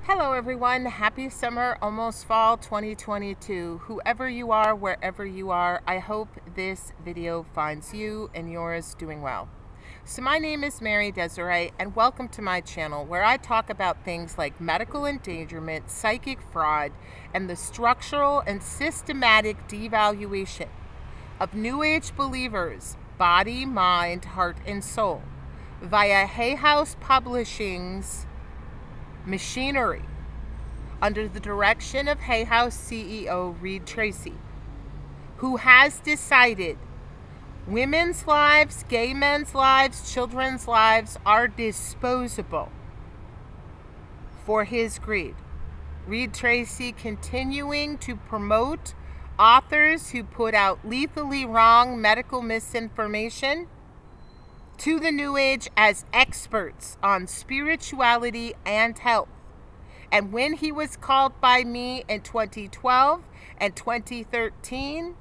Hello everyone, happy summer, almost fall 2022. Whoever you are, wherever you are, I hope this video finds you and yours doing well. So my name is Mary Desiree and welcome to my channel where I talk about things like medical endangerment, psychic fraud, and the structural and systematic devaluation of New Age believers, body, mind, heart, and soul via Hay House Publishing's machinery under the direction of Hay House CEO Reed Tracy, who has decided women's lives, gay men's lives, children's lives are disposable for his greed. Reed Tracy continuing to promote authors who put out lethally wrong medical misinformation to the New Age as experts on spirituality and health. And when he was called by me in 2012 and 2013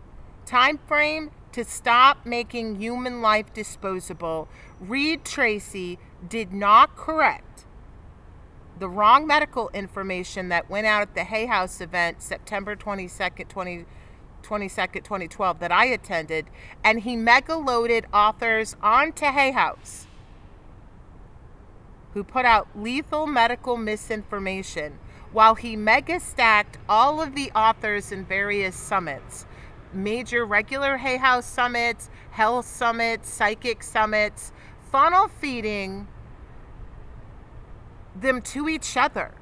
time frame to stop making human life disposable, Reed Tracy did not correct the wrong medical information that went out at the Hay House event September 22nd, 2012 that I attended, and he mega loaded authors onto Hay House who put out lethal medical misinformation while he mega stacked all of the authors in various summits, major regular Hay House summits, health summits, psychic summits, funnel feeding them to each other,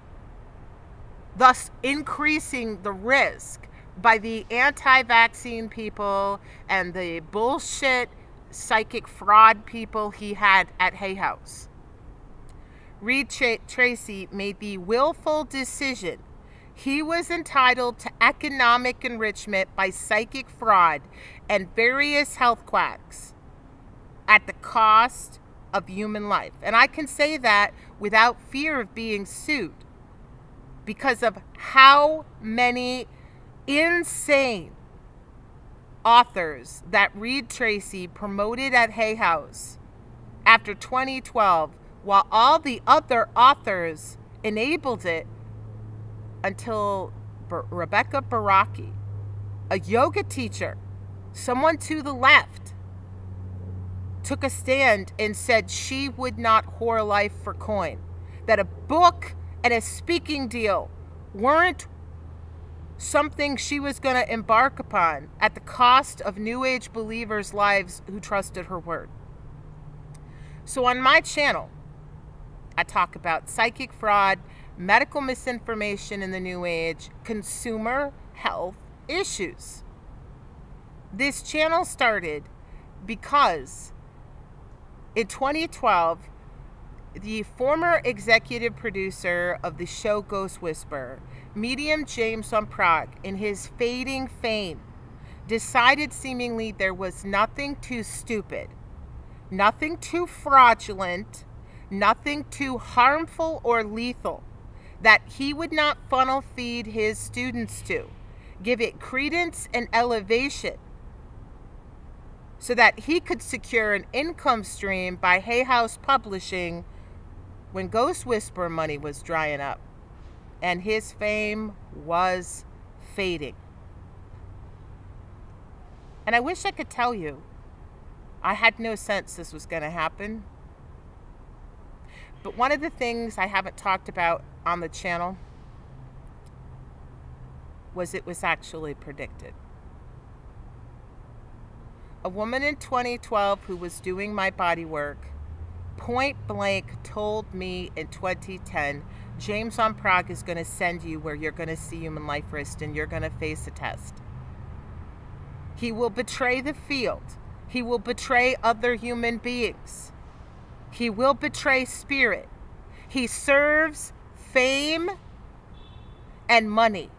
thus increasing the risk by the anti-vaccine people and the bullshit psychic fraud people he had at Hay House. Reed Tracy made the willful decision he was entitled to economic enrichment by psychic fraud and various health quacks at the cost of human life. And I can say that without fear of being sued because of how many insane authors that Reed Tracy promoted at Hay House after 2012, while all the other authors enabled it until Rebecca Baraki, a yoga teacher, someone to the left, took a stand and said she would not whore life for coin, that a book and a speaking deal weren't something she was going to embark upon at the cost of New Age believers' lives who trusted her word. So on my channel, I talk about psychic fraud, medical misinformation in the New Age, consumer health issues. This channel started because in 2012, the former executive producer of the show Ghost Whisperer, medium James on Prague, in his fading fame, decided seemingly there was nothing too stupid, nothing too fraudulent, nothing too harmful or lethal that he would not funnel feed his students to, give it credence and elevation so that he could secure an income stream by Hay House Publishing when Ghost Whisperer money was drying up and his fame was fading. And I wish I could tell you I had no sense this was going to happen. But one of the things I haven't talked about on the channel was it was actually predicted. A woman in 2012 who was doing my body work point blank told me in 2010, James on Prague is going to send you where you're going to see human life risk and you're going to face a test. He will betray the field. He will betray other human beings. He will betray spirit. He serves fame and money.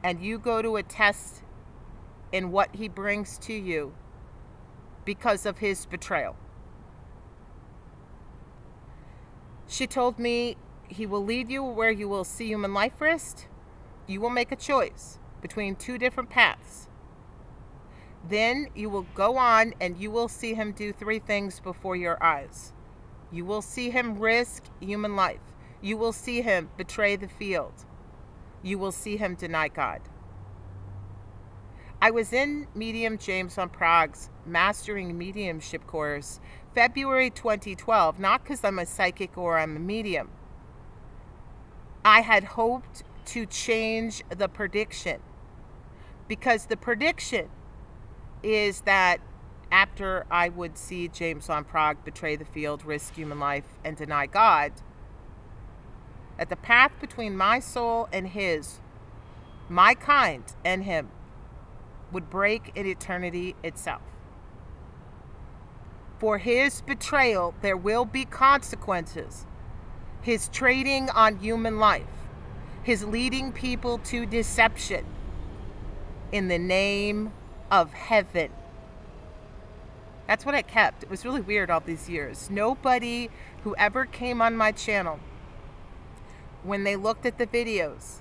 And you go to a test in what he brings to you because of his betrayal. She told me he will lead you where you will see human life risk. You will make a choice between two different paths. Then you will go on and you will see him do three things before your eyes. You will see him risk human life. You will see him betray the field. You will see him deny God. I was in Medium James on Prague's Mastering Mediumship course, February 2012, not because I'm a psychic or I'm a medium. I had hoped to change the prediction, because the prediction is that after I would see James on Prague betray the field, risk human life, and deny God, that the path between my soul and his, my kind and him, would break in eternity itself. For his betrayal, there will be consequences. His trading on human life, his leading people to deception in the name of heaven. That's what I kept. It was really weird all these years. Nobody who ever came on my channel, when they looked at the videos,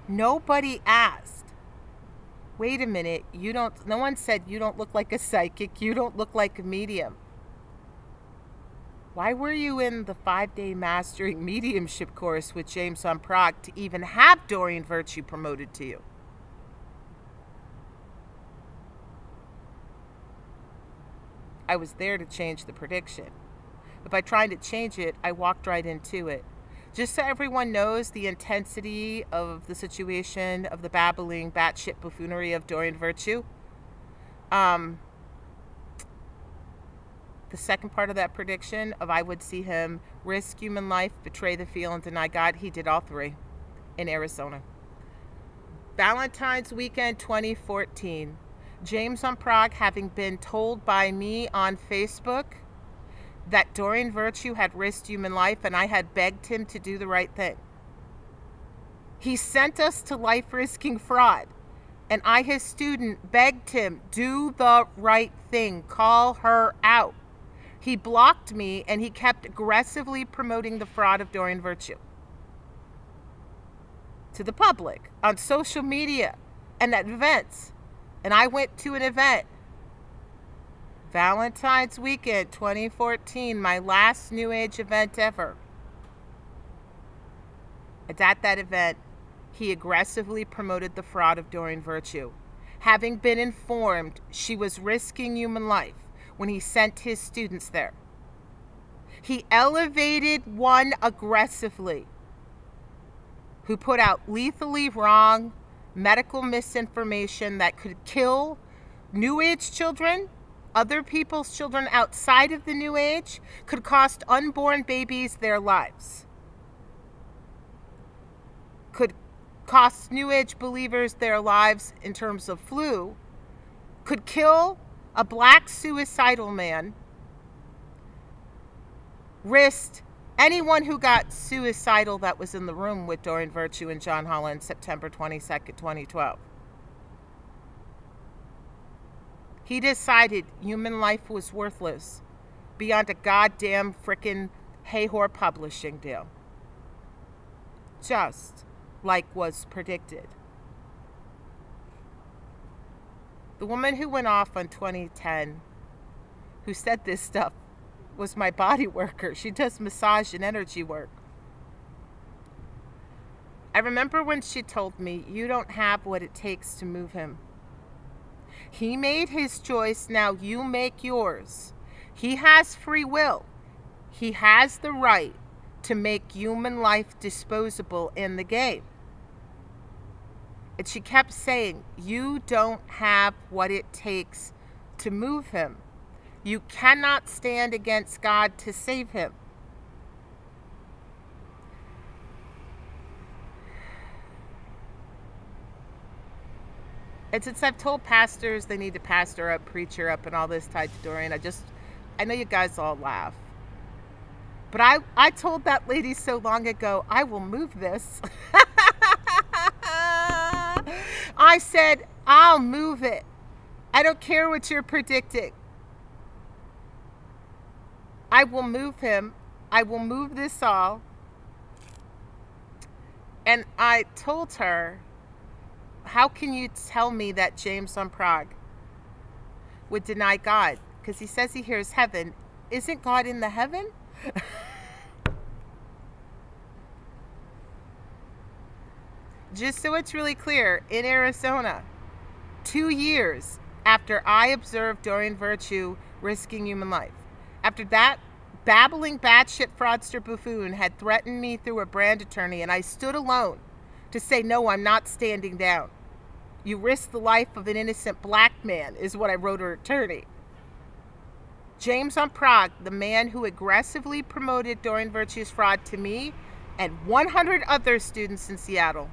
nobody asked, wait a minute, no one said you don't look like a psychic, you don't look like a medium. Why were you in the 5-day Mastering Mediumship course with James on Prague to even have Doreen Virtue promoted to you? I was there to change the prediction. But by trying to change it, I walked right into it. Just so everyone knows the intensity of the situation, of the babbling, batshit buffoonery of Doreen Virtue. The second part of that prediction of I would see him risk human life, betray the field, and deny God, he did all three in Arizona. Valentine's weekend 2014. James on Prague, having been told by me on Facebook that Doreen Virtue had risked human life and I had begged him to do the right thing. He sent us to life-risking fraud, and I, his student, begged him, do the right thing, call her out. He blocked me, and he kept aggressively promoting the fraud of Doreen Virtue to the public on social media and at events. And I went to an event, Valentine's weekend 2014, my last New Age event ever. And at that event, he aggressively promoted the fraud of Doreen Virtue, having been informed she was risking human life when he sent his students there. He elevated one aggressively who put out lethally wrong medical misinformation that could kill New Age children, other people's children outside of the New Age, could cost unborn babies their lives, could cost New Age believers their lives in terms of flu, could kill a black suicidal man, risked anyone who got suicidal that was in the room with Doreen Virtue and John Holland, September 22nd, 2012. He decided human life was worthless beyond a goddamn frickin' hay-whore publishing deal. Just like was predicted. The woman who went off on 2010, who said this stuff, was my body worker. She does massage and energy work. I remember when she told me, you don't have what it takes to move him. He made his choice, now you make yours. He has free will. He has the right to make human life disposable in the game. And she kept saying, you don't have what it takes to move him. You cannot stand against God to save him. And since I've told pastors they need to pastor up, preacher up, and all this tied to Doreen, I know you guys all laugh. But I told that lady so long ago, I will move this. I said, I'll move it. I don't care what you're predicting. I will move him. I will move this all. And I told her, how can you tell me that James on Prague would deny God? Because he says he hears heaven. Isn't God in the heaven? Just so it's really clear, in Arizona, 2 years after I observed Doreen Virtue risking human life, after that babbling batshit fraudster buffoon had threatened me through a brand attorney, and I stood alone to say, no, I'm not standing down. You risk the life of an innocent black man, is what I wrote her attorney. James on Prague, the man who aggressively promoted Doreen Virtue's fraud to me and 100 other students in Seattle,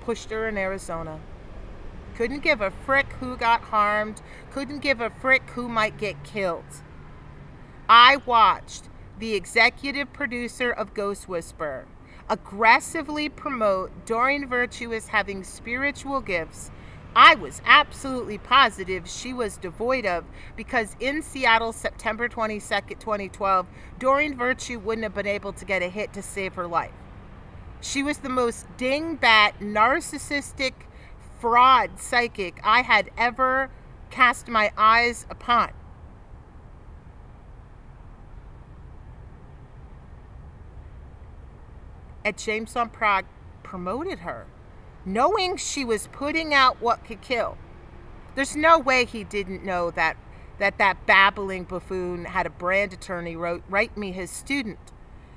pushed her in Arizona. Couldn't give a frick who got harmed, couldn't give a frick who might get killed. I watched the executive producer of Ghost Whisperer aggressively promote Doreen Virtue as having spiritual gifts I was absolutely positive she was devoid of, because in Seattle, September 22nd, 2012, Doreen Virtue wouldn't have been able to get a hit to save her life. She was the most dingbat, narcissistic, fraud psychic I had ever cast my eyes upon. And James on Prague promoted her, knowing she was putting out what could kill. There's no way he didn't know that babbling buffoon had a brand attorney write me his student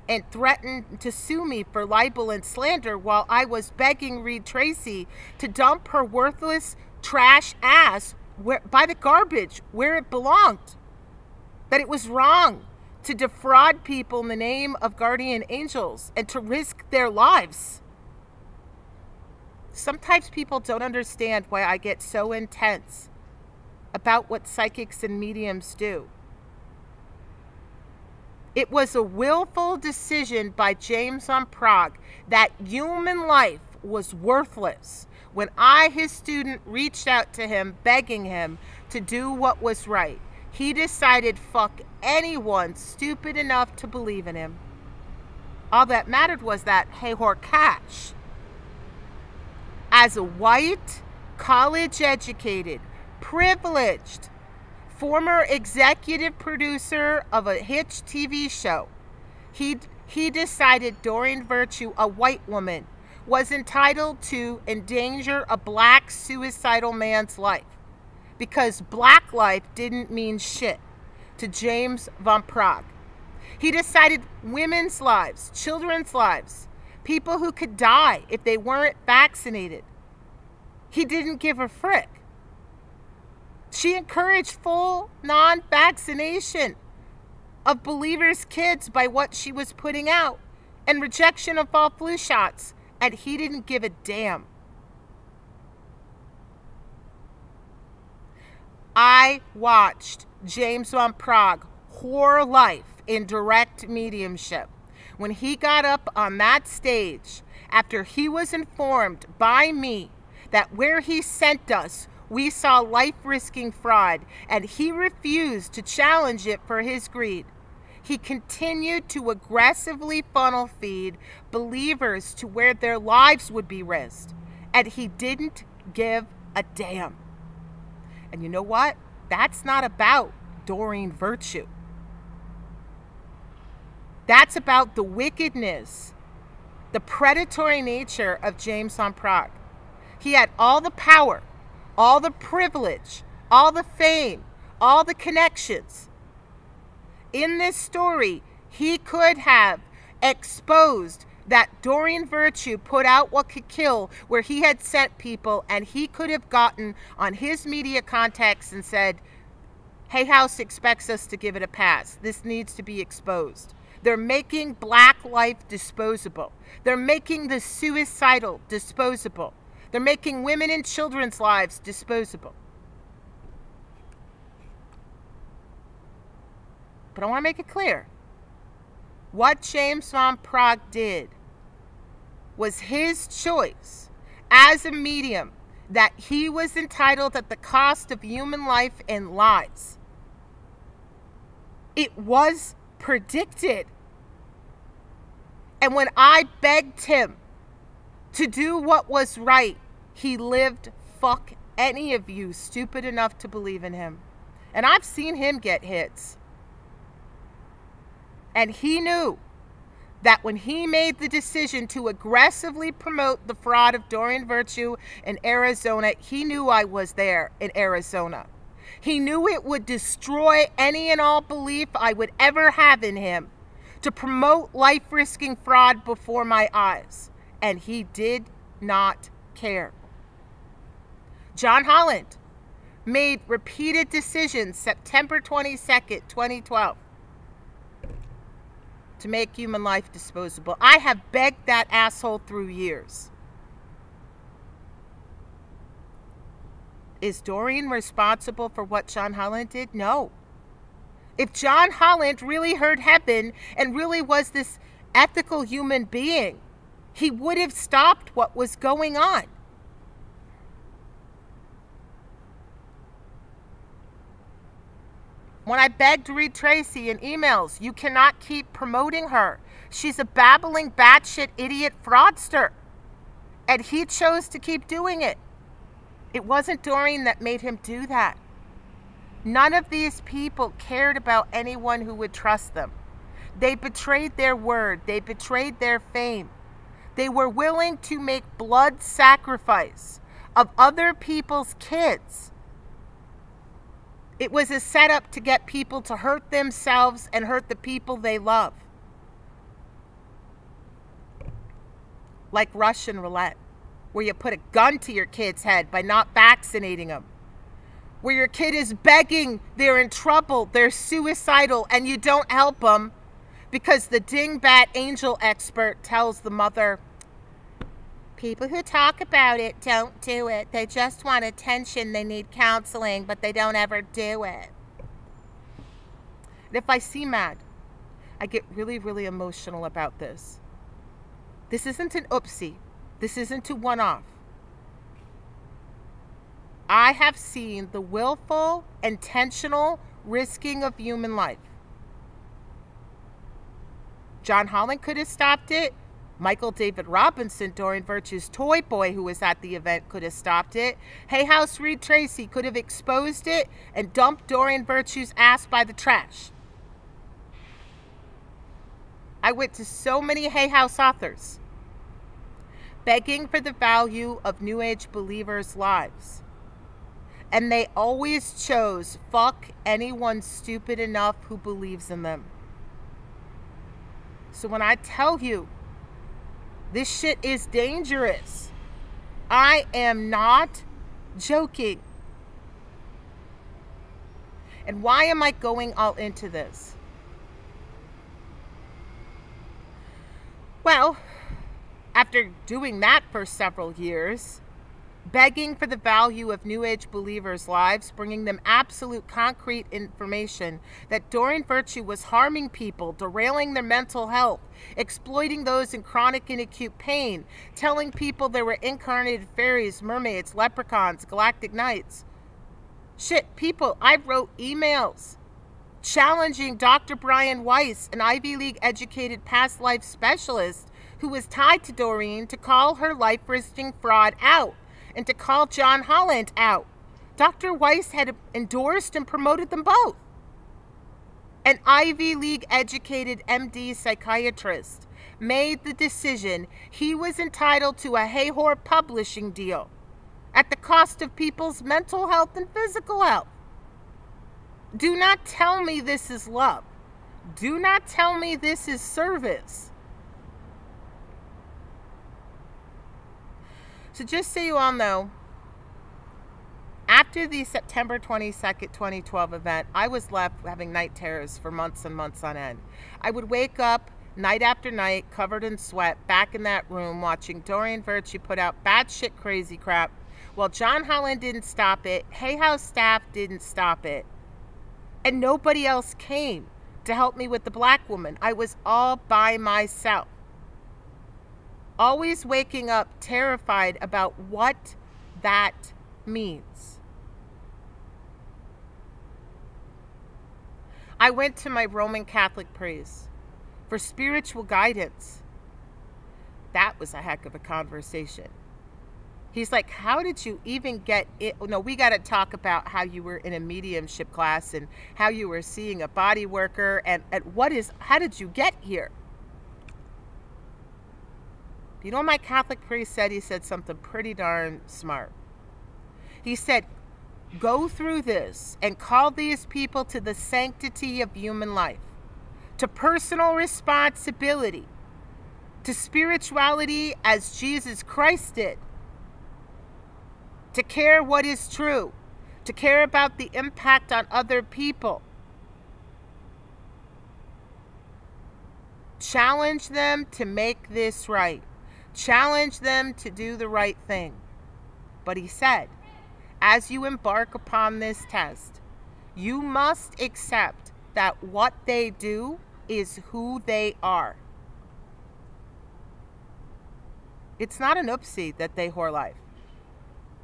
and threatened to sue me for libel and slander while I was begging Reed Tracy to dump her worthless trash ass by the garbage where it belonged. That it was wrong to defraud people in the name of guardian angels and to risk their lives. Sometimes people don't understand why I get so intense about what psychics and mediums do. It was a willful decision by James on Prague that human life was worthless when I, his student, reached out to him begging him to do what was right. He decided fuck anyone stupid enough to believe in him. All that mattered was that Hehor cash. As a white, college-educated, privileged, former executive producer of a Hitch TV show, he decided Doreen Virtue, a white woman, was entitled to endanger a black suicidal man's life, because black life didn't mean shit to James von Prague. He decided women's lives, children's lives, people who could die if they weren't vaccinated, he didn't give a frick. She encouraged full non-vaccination of believers' kids by what she was putting out and rejection of all flu shots, and he didn't give a damn. I watched James von Prague whore life in direct mediumship when he got up on that stage after he was informed by me that where he sent us, we saw life-risking fraud, and he refused to challenge it for his greed. He continued to aggressively funnel feed believers to where their lives would be risked, and he didn't give a damn. And you know what? That's not about Doreen Virtue. That's about the wickedness, the predatory nature of James von Prague. He had all the power, all the privilege, all the fame, all the connections. In this story, he could have exposed that Doreen Virtue put out what could kill where he had sent people, and he could have gotten on his media contacts and said, Hay House expects us to give it a pass. This needs to be exposed. They're making black life disposable. They're making the suicidal disposable. They're making women and children's lives disposable. But I want to make it clear. What James von Prague did was his choice as a medium, that he was entitled at the cost of human life and lives. It was predicted. And when I begged him to do what was right, he lived. Fuck any of you stupid enough to believe in him. And I've seen him get hits. And he knew that when he made the decision to aggressively promote the fraud of Doreen Virtue in Arizona, he knew I was there in Arizona. He knew it would destroy any and all belief I would ever have in him to promote life-risking fraud before my eyes. And he did not care. John Holland made repeated decisions September 22nd, 2012, to make human life disposable. I have begged that asshole through years. Is Doreen responsible for what John Holland did? No. If John Holland really heard heaven and really was this ethical human being, he would have stopped what was going on. When I begged Reed Tracy in emails, you cannot keep promoting her. She's a babbling, batshit, idiot fraudster. And he chose to keep doing it. It wasn't Doreen that made him do that. None of these people cared about anyone who would trust them. They betrayed their word. They betrayed their fame. They were willing to make blood sacrifice of other people's kids. It was a setup to get people to hurt themselves and hurt the people they love. Like Russian roulette, where you put a gun to your kid's head by not vaccinating them. Where your kid is begging, they're in trouble, they're suicidal, and you don't help them because the dingbat angel expert tells the mother, people who talk about it don't do it. They just want attention. They need counseling, but they don't ever do it. And if I see mad, I get really, really emotional about this. This isn't an oopsie. This isn't a one-off. I have seen the willful, intentional risking of human life. John Holland could have stopped it. Michael David Robinson, Doreen Virtue's toy boy who was at the event, could have stopped it. Hay House Reed Tracy could have exposed it and dumped Doreen Virtue's ass by the trash. I went to so many Hay House authors begging for the value of New Age believers' lives. And they always chose fuck anyone stupid enough who believes in them. So when I tell you this shit is dangerous, I am not joking. And why am I going all into this? Well, after doing that for several years, begging for the value of New Age believers' lives, bringing them absolute concrete information that Doreen Virtue was harming people, derailing their mental health, exploiting those in chronic and acute pain, telling people there were incarnated fairies, mermaids, leprechauns, galactic knights. Shit, people, I wrote emails challenging Dr. Brian Weiss, an Ivy League educated past life specialist who was tied to Doreen, to call her life-risking fraud out and to call John Holland out. Dr. Weiss had endorsed and promoted them both. An Ivy League educated MD psychiatrist made the decision he was entitled to a Hayhor publishing deal at the cost of people's mental health and physical health. Do not tell me this is love. Do not tell me this is service. So just so you all know, after the September 22nd, 2012 event, I was left having night terrors for months and months on end. I would wake up night after night, covered in sweat, back in that room, watching Doreen Virtue put out batshit crazy crap. Well, John Holland didn't stop it. Hay House staff didn't stop it. And nobody else came to help me with the black woman. I was all by myself. Always waking up terrified about what that means. I I went to my Roman Catholic priest for spiritual guidance. That was a heck of a conversation. He's like, how did you even get it? No, we got to talk about how you were in a mediumship class and how you were seeing a body worker and how did you get here? You know what my Catholic priest said? He said something pretty darn smart. He said, go through this and call these people to the sanctity of human life, to personal responsibility, to spirituality as Jesus Christ did, to care what is true, to care about the impact on other people. Challenge them to make this right. Challenge them to do the right thing. But he said, as you embark upon this test, you must accept that what they do is who they are. It's not an oopsie that they whore life.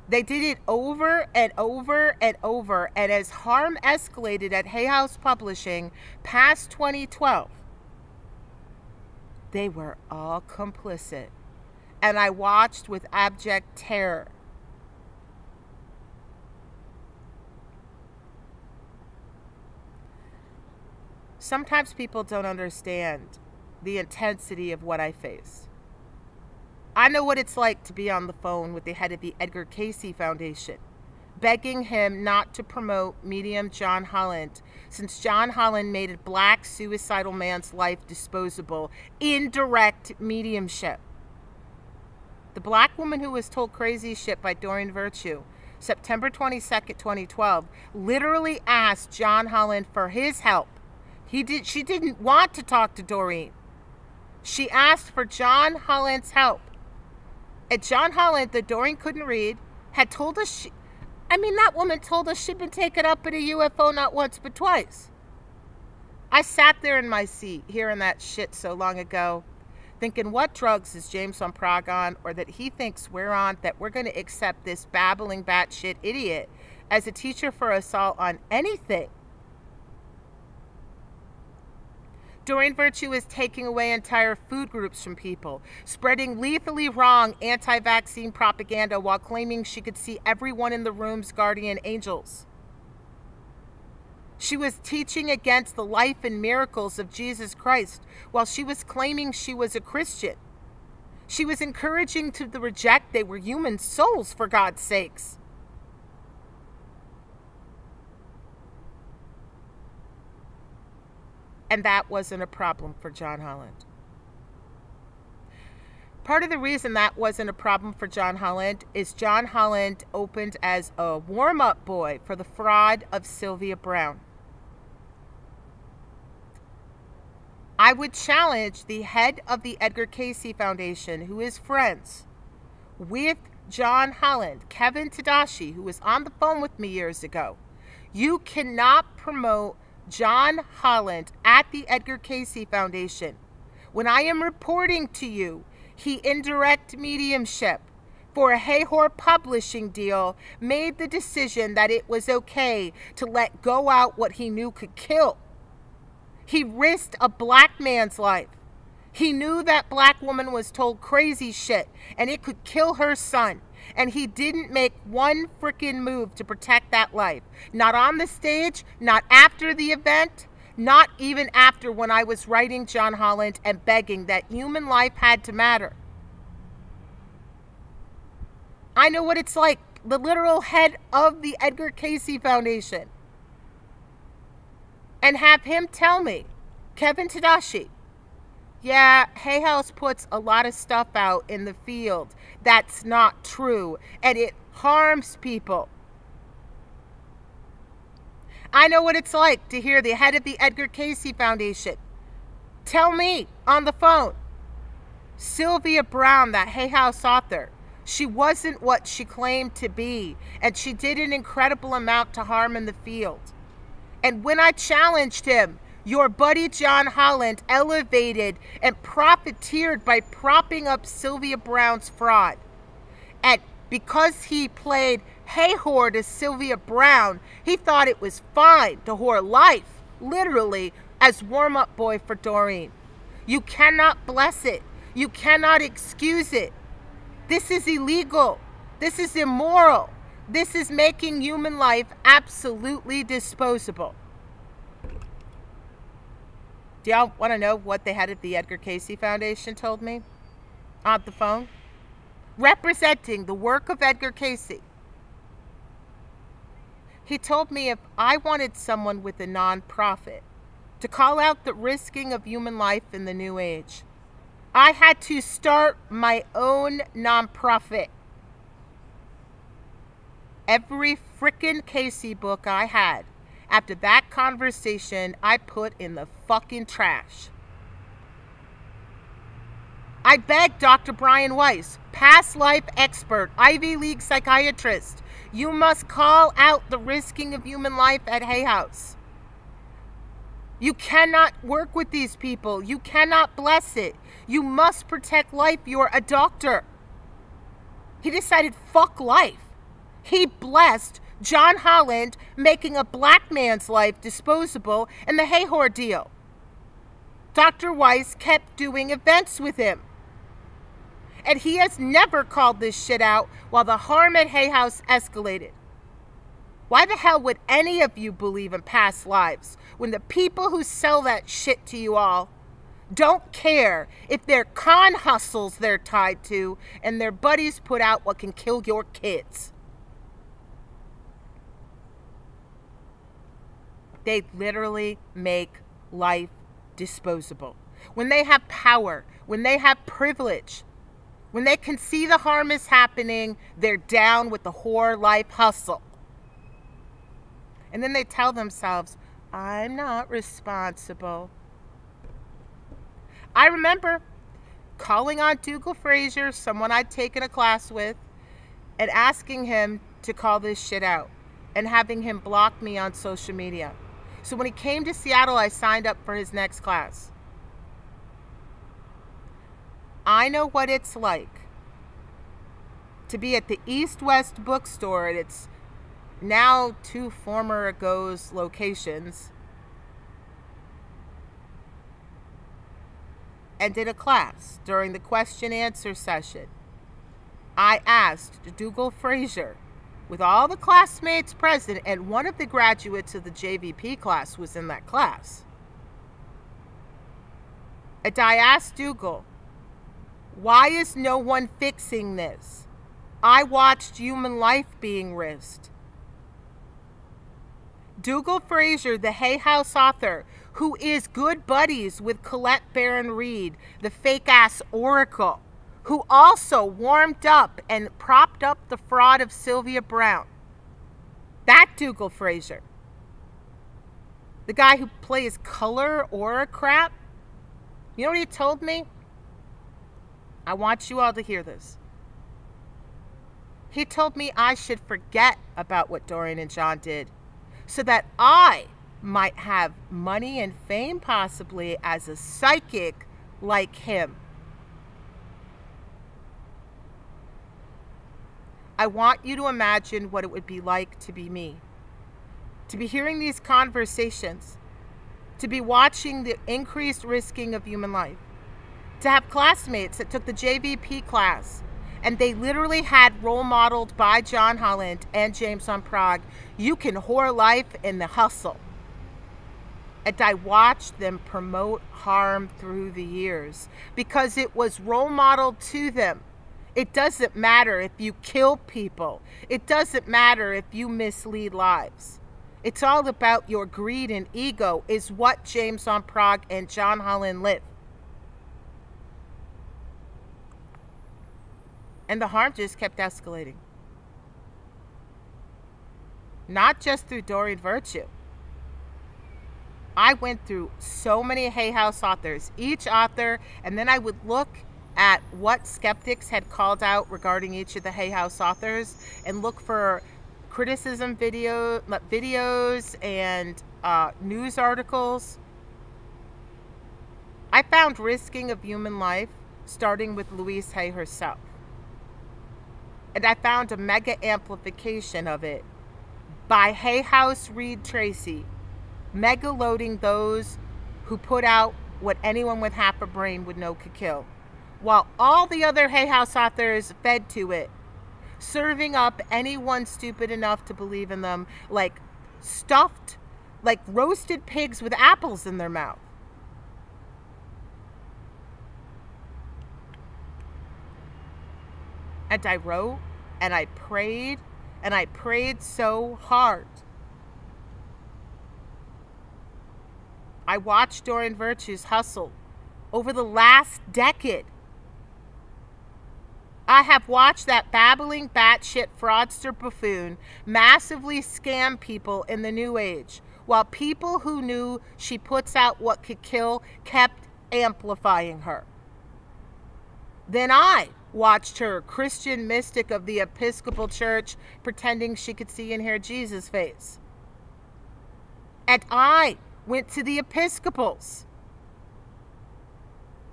They did it over and over and over, and as harm escalated at Hay House Publishing past 2012, they were all complicit. And I watched with abject terror. Sometimes people don't understand the intensity of what I face. I know what it's like to be on the phone with the head of the Edgar Cayce Foundation, begging him not to promote medium John Holland, since John Holland made a black suicidal man's life disposable in direct mediumship. The black woman who was told crazy shit by Doreen Virtue, September 22nd, 2012, literally asked John Holland for his help. She didn't want to talk to Doreen. She asked for John Holland's help. And John Holland, that Doreen couldn't read, had told us that woman told us she'd been taken up in a UFO not once but twice. I sat there in my seat hearing that shit so long ago, thinking what drugs is James on Prague on, or that he thinks we're on, that we're going to accept this babbling batshit idiot as a teacher for us all on anything. Doreen Virtue is taking away entire food groups from people, spreading lethally wrong anti-vaccine propaganda while claiming she could see everyone in the room's guardian angels. She was teaching against the life and miracles of Jesus Christ while she was claiming she was a Christian. She was encouraging to reject they were human souls, for God's sakes. And that wasn't a problem for John Holland. Part of the reason that wasn't a problem for John Holland is John Holland opened as a warm-up boy for the fraud of Sylvia Browne. I would challenge the head of the Edgar Cayce Foundation, who is friends with John Holland, Kevin Tadashi, who was on the phone with me years ago. You cannot promote John Holland at the Edgar Cayce Foundation when I am reporting to you he indirect mediumship for a Hayhor publishing deal made the decision that it was okay to let go out what he knew could kill. He risked a black man's life. He knew that black woman was told crazy shit and it could kill her son. And he didn't make one freaking move to protect that life. Not on the stage, not after the event, not even after when I was writing John Holland and begging that human life had to matter. I know what it's like, the literal head of the Edgar Cayce Foundation. And have him tell me, Kevin Tadashi, yeah, Hay House puts a lot of stuff out in the field that's not true, and it harms people. I know what it's like to hear the head of the Edgar Cayce Foundation tell me on the phone, Sylvia Browne, that Hay House author, she wasn't what she claimed to be, and she did an incredible amount to harm in the field. And when I challenged him, your buddy John Holland elevated and profiteered by propping up Sylvia Browne's fraud. And because he played Hey Whore to Sylvia Browne, he thought it was fine to whore life, literally, as warm-up boy for Doreen. You cannot bless it. You cannot excuse it. This is illegal. This is immoral. This is making human life absolutely disposable. Do y'all want to know what the head of the Edgar Cayce Foundation told me on the phone? Representing the work of Edgar Cayce. He told me if I wanted someone with a nonprofit to call out the risking of human life in the new age, I had to start my own nonprofit. Every frickin' Cayce book I had after that conversation, I put in the fucking trash. I begged Dr. Brian Weiss, past life expert, Ivy League psychiatrist, you must call out the risking of human life at Hay House. You cannot work with these people. You cannot bless it. You must protect life. You're a doctor. He decided fuck life. He blessed John Holland making a black man's life disposable in the Hay ordeal. Dr. Weiss kept doing events with him. And he has never called this shit out while the harm at Hay House escalated. Why the hell would any of you believe in past lives when the people who sell that shit to you all don't care if they're con hustles they're tied to and their buddies put out what can kill your kids? They literally make life disposable. When they have power, when they have privilege, when they can see the harm is happening, they're down with the whore life hustle. And then they tell themselves, I'm not responsible. I remember calling on Dougal Fraser, someone I'd taken a class with, and asking him to call this shit out and having him block me on social media. So when he came to Seattle, I signed up for his next class. I know what it's like to be at the East-West bookstore at its now 2 former Go's locations and did a class. During the question-answer session, I asked Dougal Fraser, with all the classmates present, and one of the graduates of the JVP class was in that class. And I asked Dougal, why is no one fixing this? I watched human life being risked. Dougal Fraser, the Hay House author, who is good buddies with Colette Baron-Reed, the fake-ass oracle, who also warmed up and propped up the fraud of Sylvia Brown. That Dougal Fraser. The guy who plays color aura crap. You know what he told me? I want you all to hear this. He told me I should forget about what Doreen and John did so that I might have money and fame possibly as a psychic like him. I want you to imagine what it would be like to be me, to be hearing these conversations, to be watching the increased risking of human life, to have classmates that took the JVP class and they literally had role modeled by John Holland and James on Prague, you can whore life in the hustle. And I watched them promote harm through the years because it was role modeled to them. It doesn't matter if you kill people. It doesn't matter if you mislead lives. It's all about your greed and ego is what James on Prague and John Holland live. And the harm just kept escalating. Not just through Doreen Virtue. I went through so many Hay House authors, each author, and then I would look at what skeptics had called out regarding each of the Hay House authors and look for criticism videos and news articles. I found risking of human life starting with Louise Hay herself. And I found a mega amplification of it by Hay House Reed Tracy, mega loading those who put out what anyone with half a brain would know could kill, while all the other Hay House authors fed to it. serving up anyone stupid enough to believe in them like stuffed, like roasted pigs with apples in their mouth. And I wrote and I prayed so hard. I watched Doreen Virtue's hustle over the last decade. I have watched that babbling, batshit fraudster buffoon massively scam people in the New Age, while people who knew she puts out what could kill kept amplifying her. Then I watched her, Christian mystic of the Episcopal Church, pretending she could see and hear Jesus' face. And I went to the Episcopals.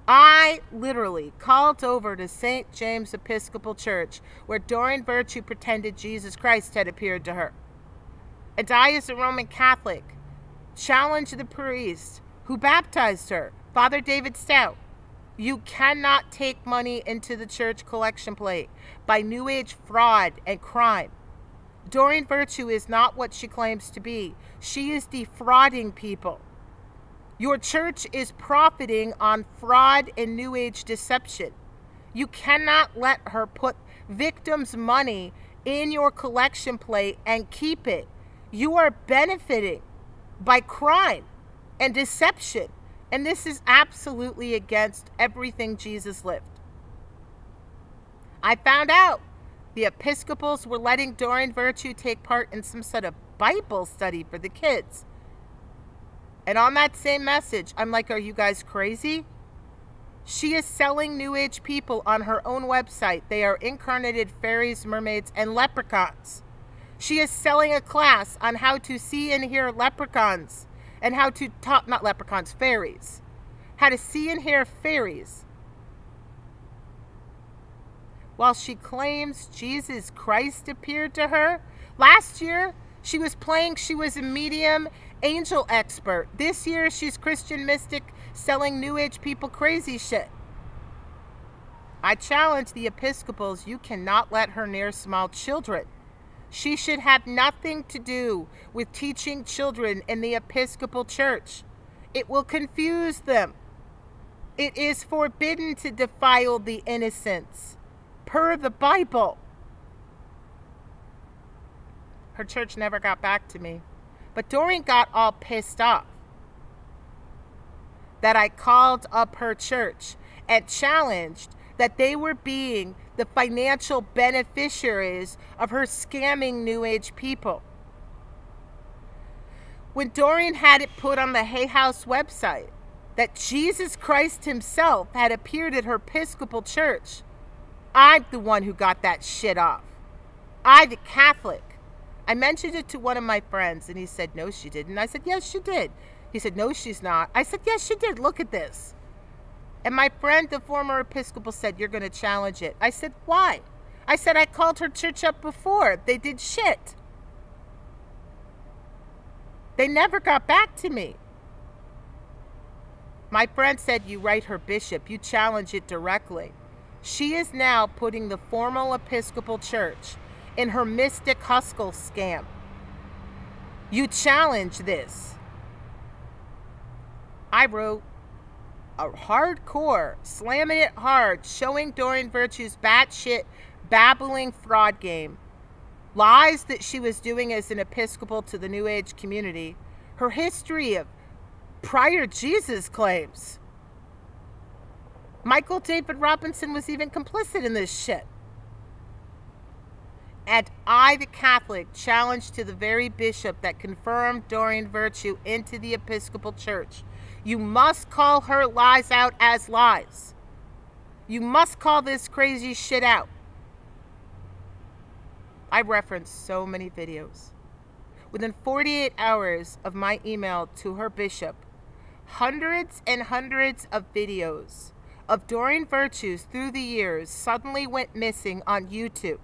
I literally called over to St. James Episcopal Church, where Doreen Virtue pretended Jesus Christ had appeared to her. And I, as a Roman Catholic, challenged the priest who baptized her, Father David Stout. You cannot take money into the church collection plate by New Age fraud and crime. Doreen Virtue is not what she claims to be. She is defrauding people. Your church is profiting on fraud and New Age deception. You cannot let her put victims' money in your collection plate and keep it. You are benefiting by crime and deception. And this is absolutely against everything Jesus lived. I found out the Episcopals were letting Doreen Virtue take part in some sort of Bible study for the kids. And on that same message, I'm like, are you guys crazy? She is selling New Age people on her own website. They are incarnated fairies, mermaids, and leprechauns. She is selling a class on how to see and hear leprechauns and how to talk, not leprechauns, fairies. How to see and hear fairies. While she claims Jesus Christ appeared to her, last year she was playing she was a medium angel expert. This year she's Christian mystic selling New Age people crazy shit. I challenge the Episcopals, you cannot let her near small children. She should have nothing to do with teaching children in the Episcopal Church. It will confuse them. It is forbidden to defile the innocents, per the Bible. Her church never got back to me. But Doreen got all pissed off that I called up her church and challenged that they were being the financial beneficiaries of her scamming New Age people. When Doreen had it put on the Hay House website that Jesus Christ himself had appeared at her Episcopal church, I'm the one who got that shit off. I, the Catholic. I mentioned it to one of my friends, and he said, no, she didn't. I said, yes, she did. He said, no, she's not. I said, yes, she did. Look at this. And my friend, the former Episcopal, said, you're going to challenge it. I said, why? I said, I called her church up before. They did shit. They never got back to me. My friend said, you write her bishop. You challenge it directly. She is now putting the formal Episcopal church in her mystic hustle scam. You challenge this. I wrote a hardcore, slamming it hard, showing Doreen Virtue's batshit, babbling fraud game, lies that she was doing as an Episcopal to the New Age community, her history of prior Jesus claims. Michael David Robinson was even complicit in this shit. And I, the Catholic, challenged to the very bishop that confirmed Doreen Virtue into the Episcopal Church. You must call her lies out as lies. You must call this crazy shit out. I referenced so many videos. Within 48 hours of my email to her bishop, hundreds and hundreds of videos of Doreen Virtues through the years suddenly went missing on YouTube.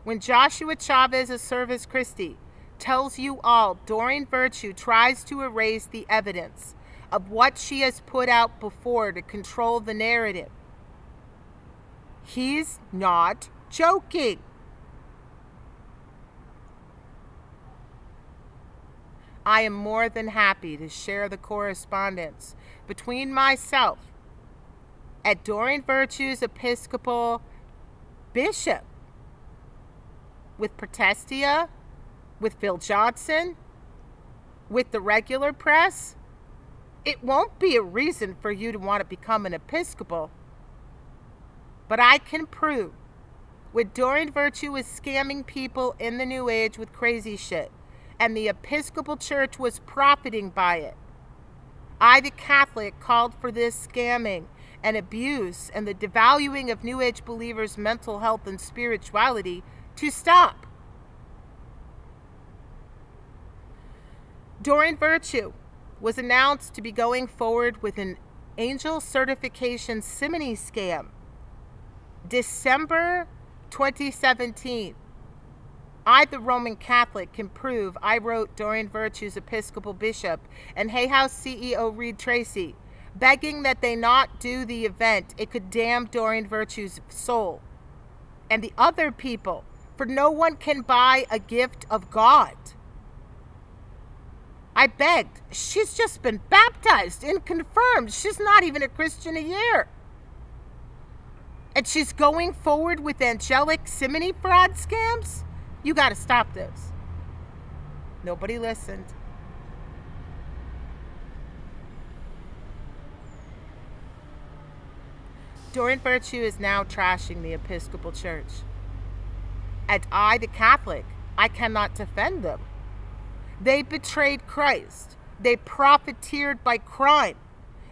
When Joshua Chavez of Servus Christi tells you all Doreen Virtue tries to erase the evidence of what she has put out before to control the narrative, he's not joking. I am more than happy to share the correspondence between myself at Doreen Virtue's Episcopal Bishop, with Protestia, with Phil Johnson, with the regular press. It won't be a reason for you to want to become an Episcopal. But I can prove when Doreen Virtue was scamming people in the New Age with crazy shit, and the Episcopal Church was profiting by it. I, the Catholic, called for this scamming and abuse and the devaluing of New Age believers' mental health and spirituality to stop. Doreen Virtue was announced to be going forward with an angel certification simony scam. December 2017. I, the Roman Catholic, can prove I wrote Doreen Virtue's Episcopal Bishop and Hay House CEO Reed Tracy, begging that they not do the event. It could damn Doreen Virtue's soul and the other people, for no one can buy a gift of God. I begged. She's just been baptized and confirmed. She's not even a Christian a year. And she's going forward with angelic simony fraud scams? You got to stop this. Nobody listened. Doreen Virtue is now trashing the Episcopal Church. And I, the Catholic, I cannot defend them. They betrayed Christ. They profiteered by crime.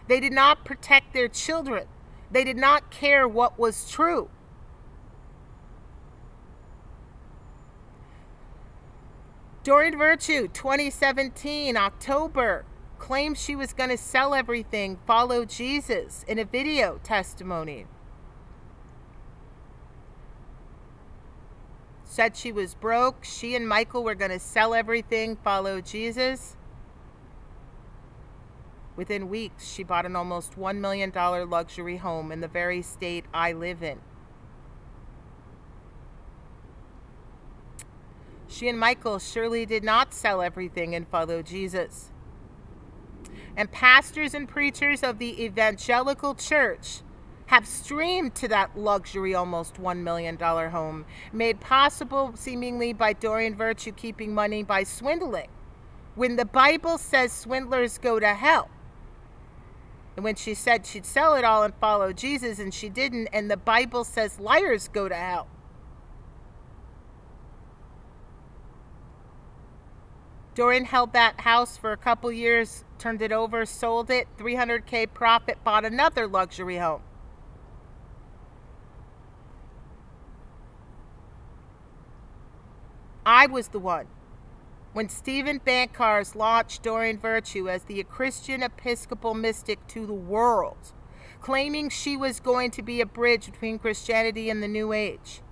They did not protect their children. They did not care what was true. Doreen Virtue, 2017, October, claimed she was going to sell everything, follow Jesus in a video testimony. Said she was broke. She and Michael were going to sell everything, follow Jesus. Within weeks, she bought an almost $1 million luxury home in the very state I live in. She and Michael surely did not sell everything and follow Jesus. And pastors and preachers of the evangelical church have streamed to that luxury, almost $1 million home, made possible seemingly by Doreen Virtue keeping money by swindling, when the Bible says swindlers go to hell. And when she said she'd sell it all and follow Jesus, and she didn't, and the Bible says liars go to hell. Doreen held that house for a couple years, turned it over, sold it, $300K profit, bought another luxury home. I was the one when Stephen Bancarz launched Doreen Virtue as the Christian Episcopal mystic to the world, claiming she was going to be a bridge between Christianity and the New Age.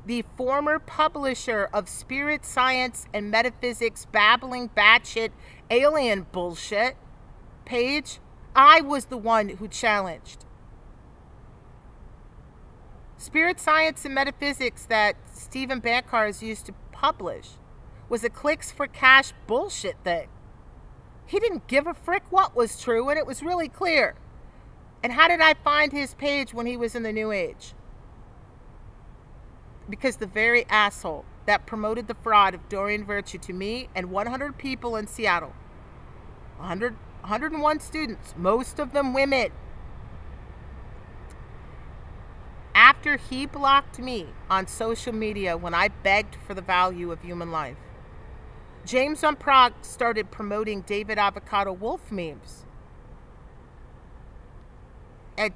The former publisher of spirit science and metaphysics babbling batshit alien bullshit page, I was the one who challenged. Spirit science and metaphysics that Stephen Bancarz used to publish was a clicks for cash bullshit thing. He didn't give a frick what was true, and it was really clear. And how did I find his page when he was in the New Age? Because the very asshole that promoted the fraud of Doreen Virtue to me and 100 people in Seattle, 101 students, most of them women, after he blocked me on social media when I begged for the value of human life, James on Prague started promoting David Avocado Wolf memes. And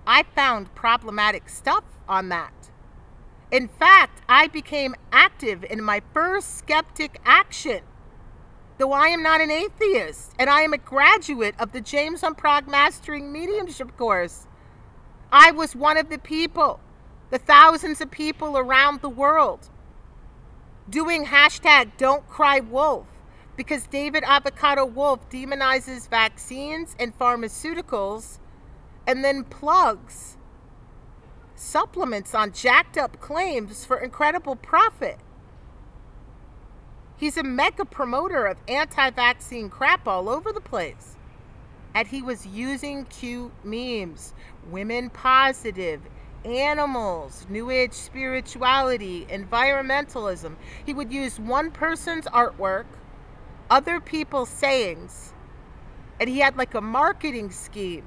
I found problematic stuff on that. In fact, I became active in my first skeptic action, though I am not an atheist, and I am a graduate of the James on Prague Mastering Mediumship course. I was one of the people, the thousands of people around the world, doing hashtag Don't Cry Wolf, because David Avocado Wolf demonizes vaccines and pharmaceuticals and then plugs supplements on jacked up claims for incredible profit. He's a mega promoter of anti-vaccine crap all over the place. And he was using cute memes, women positive, animals, new age spirituality, environmentalism. He would use one person's artwork, other people's sayings, and he had like a marketing scheme.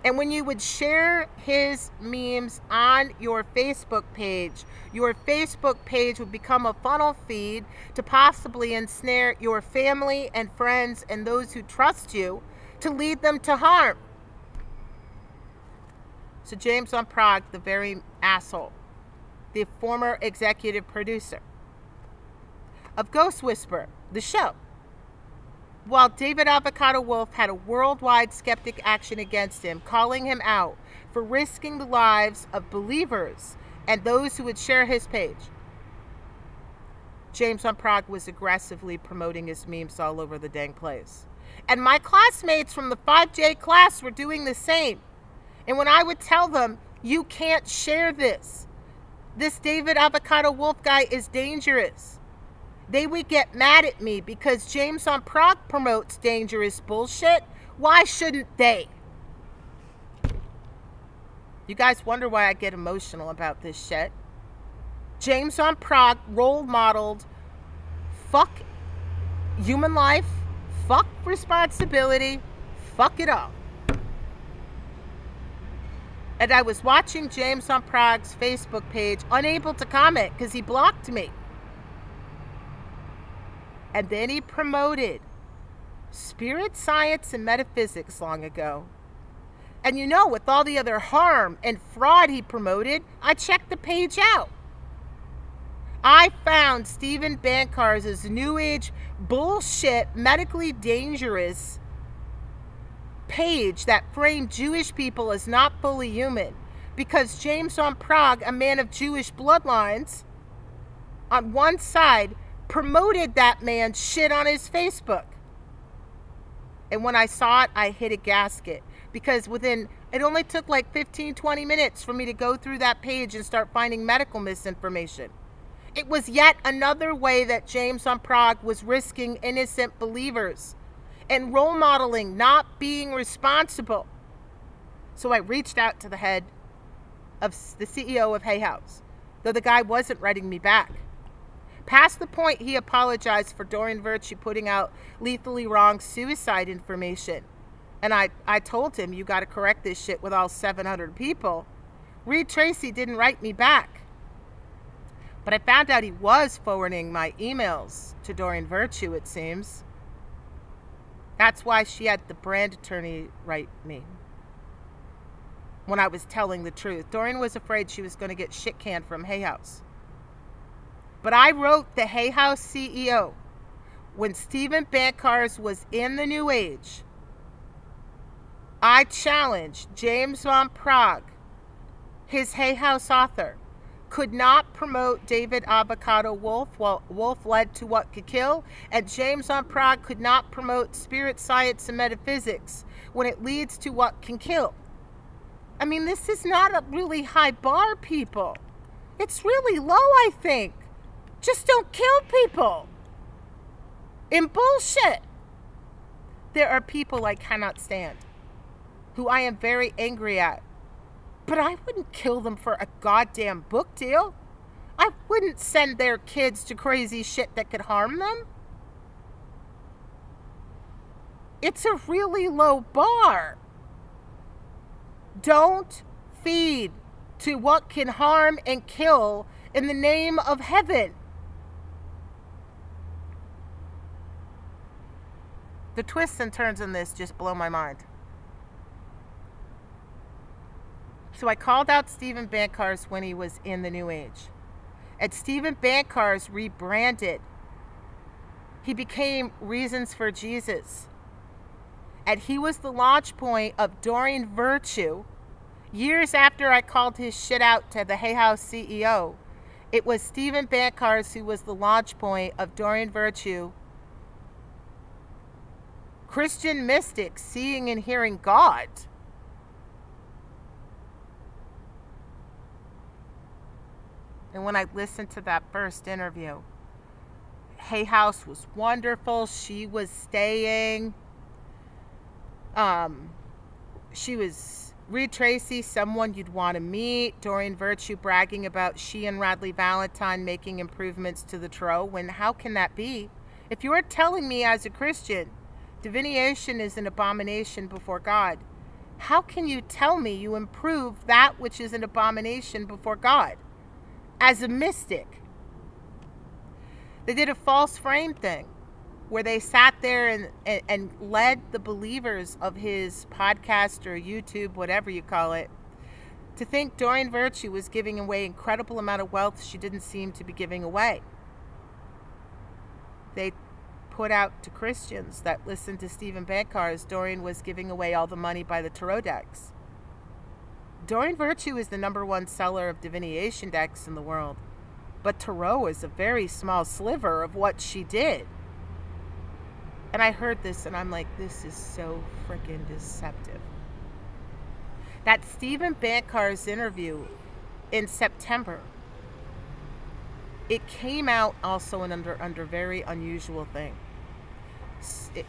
And when you would share his memes on your Facebook page would become a funnel feed to possibly ensnare your family and friends and those who trust you to lead them to harm. So James on Prague, the very asshole, the former executive producer of Ghost Whisperer, the show, while David Avocado Wolf had a worldwide skeptic action against him, calling him out for risking the lives of believers and those who would share his page, James on Prague was aggressively promoting his memes all over the dang place. And my classmates from the 5J class were doing the same. And when I would tell them, you can't share this, this David Avocado Wolf guy is dangerous, they would get mad at me because James on Prague promotes dangerous bullshit. Why shouldn't they? You guys wonder why I get emotional about this shit. James on Prague role modeled fuck human life, fuck responsibility, fuck it all. And I was watching James on Prague's Facebook page, unable to comment because he blocked me. And then he promoted spirit science and metaphysics long ago. And you know, with all the other harm and fraud he promoted, I checked the page out. I found Stephen Bancar's New Age bullshit, medically dangerous page that framed Jewish people as not fully human because James on Prague, a man of Jewish bloodlines, on one side promoted that man's shit on his Facebook. And when I saw it, I hit a gasket because it only took like 15-20 minutes for me to go through that page and start finding medical misinformation. It was yet another way that James on Prague was risking innocent believers and role modeling not being responsible. So I reached out to the head of the CEO of Hay House, though the guy wasn't writing me back. Past the point he apologized for Doreen Virtue putting out lethally wrong suicide information. And I told him, you got to correct this shit with all 700 people. Reed Tracy didn't write me back. But I found out he was forwarding my emails to Doreen Virtue, it seems. That's why she had the brand attorney write me when I was telling the truth. Doreen was afraid she was going to get shit canned from Hay House. But I wrote the Hay House CEO when Stephen Bancar's was in the New Age. I challenged James on Prague, his Hay House author, could not promote David Avocado Wolf while Wolf led to what could kill, and James on Prague could not promote spirit science and metaphysics when it leads to what can kill. I mean, this is not a really high bar, people. It's really low, I think. Just don't kill people in bullshit. There are people I cannot stand, who I am very angry at. But I wouldn't kill them for a goddamn book deal. I wouldn't send their kids to crazy shit that could harm them. It's a really low bar. Don't feed to what can harm and kill in the name of heaven. The twists and turns in this just blow my mind. So I called out Stephen Bancar's when he was in the New Age. And Stephen Bancar's rebranded. He became Reasons for Jesus. And he was the launch point of Doreen Virtue. Years after I called his shit out to the Hay House CEO, it was Stephen Bancar's who was the launch point of Doreen Virtue. Christian mystics seeing and hearing God. And when I listened to that first interview, Hay House was wonderful. She was staying. She was Reed Tracy, someone you'd want to meet. Doreen Virtue bragging about she and Radley Valentine making improvements to the Tarot. When how can that be? If you're telling me as a Christian, divination is an abomination before God, how can you tell me you improve that which is an abomination before God? As a mystic, they did a false frame thing where they sat there and led the believers of his podcast or YouTube, whatever you call it, to think Doreen Virtue was giving away an incredible amount of wealth she didn't seem to be giving away. They put out to Christians that listened to Stephen Bankar's Doreen was giving away all the money by the tarot decks. Doreen Virtue is the #1 seller of divination decks in the world, but tarot is a very small sliver of what she did. And I heard this and I'm like, this is so freaking deceptive. That Stephen Bankar's interview in September, it came out also under very unusual thing.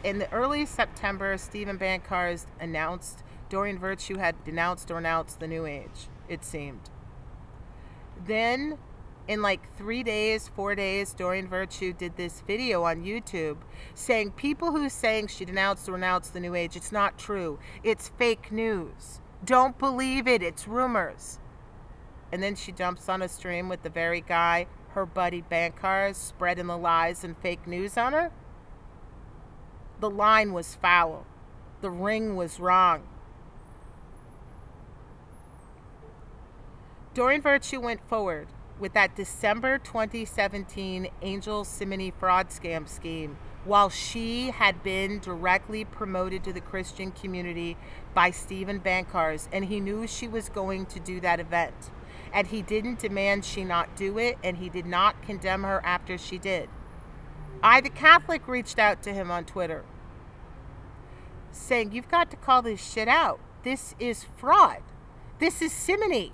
In the early September, Stephen Bankar's announced Doreen Virtue had denounced or announced the New Age, it seemed. Then in like 3 days, 4 days, Doreen Virtue did this video on YouTube saying people who saying she denounced or announced the New Age, it's not true. It's fake news. Don't believe it. It's rumors. And then she jumps on a stream with the very guy, her buddy Bankar, spreading the lies and fake news on her. The line was foul. The ring was wrong. Doreen Virtue went forward with that December 2017 Angel Simony fraud scam scheme while she had been directly promoted to the Christian community by Stephen Bankar's, and he knew she was going to do that event. And he didn't demand she not do it, and he did not condemn her after she did. I, the Catholic, reached out to him on Twitter saying, you've got to call this shit out. This is fraud. This is simony.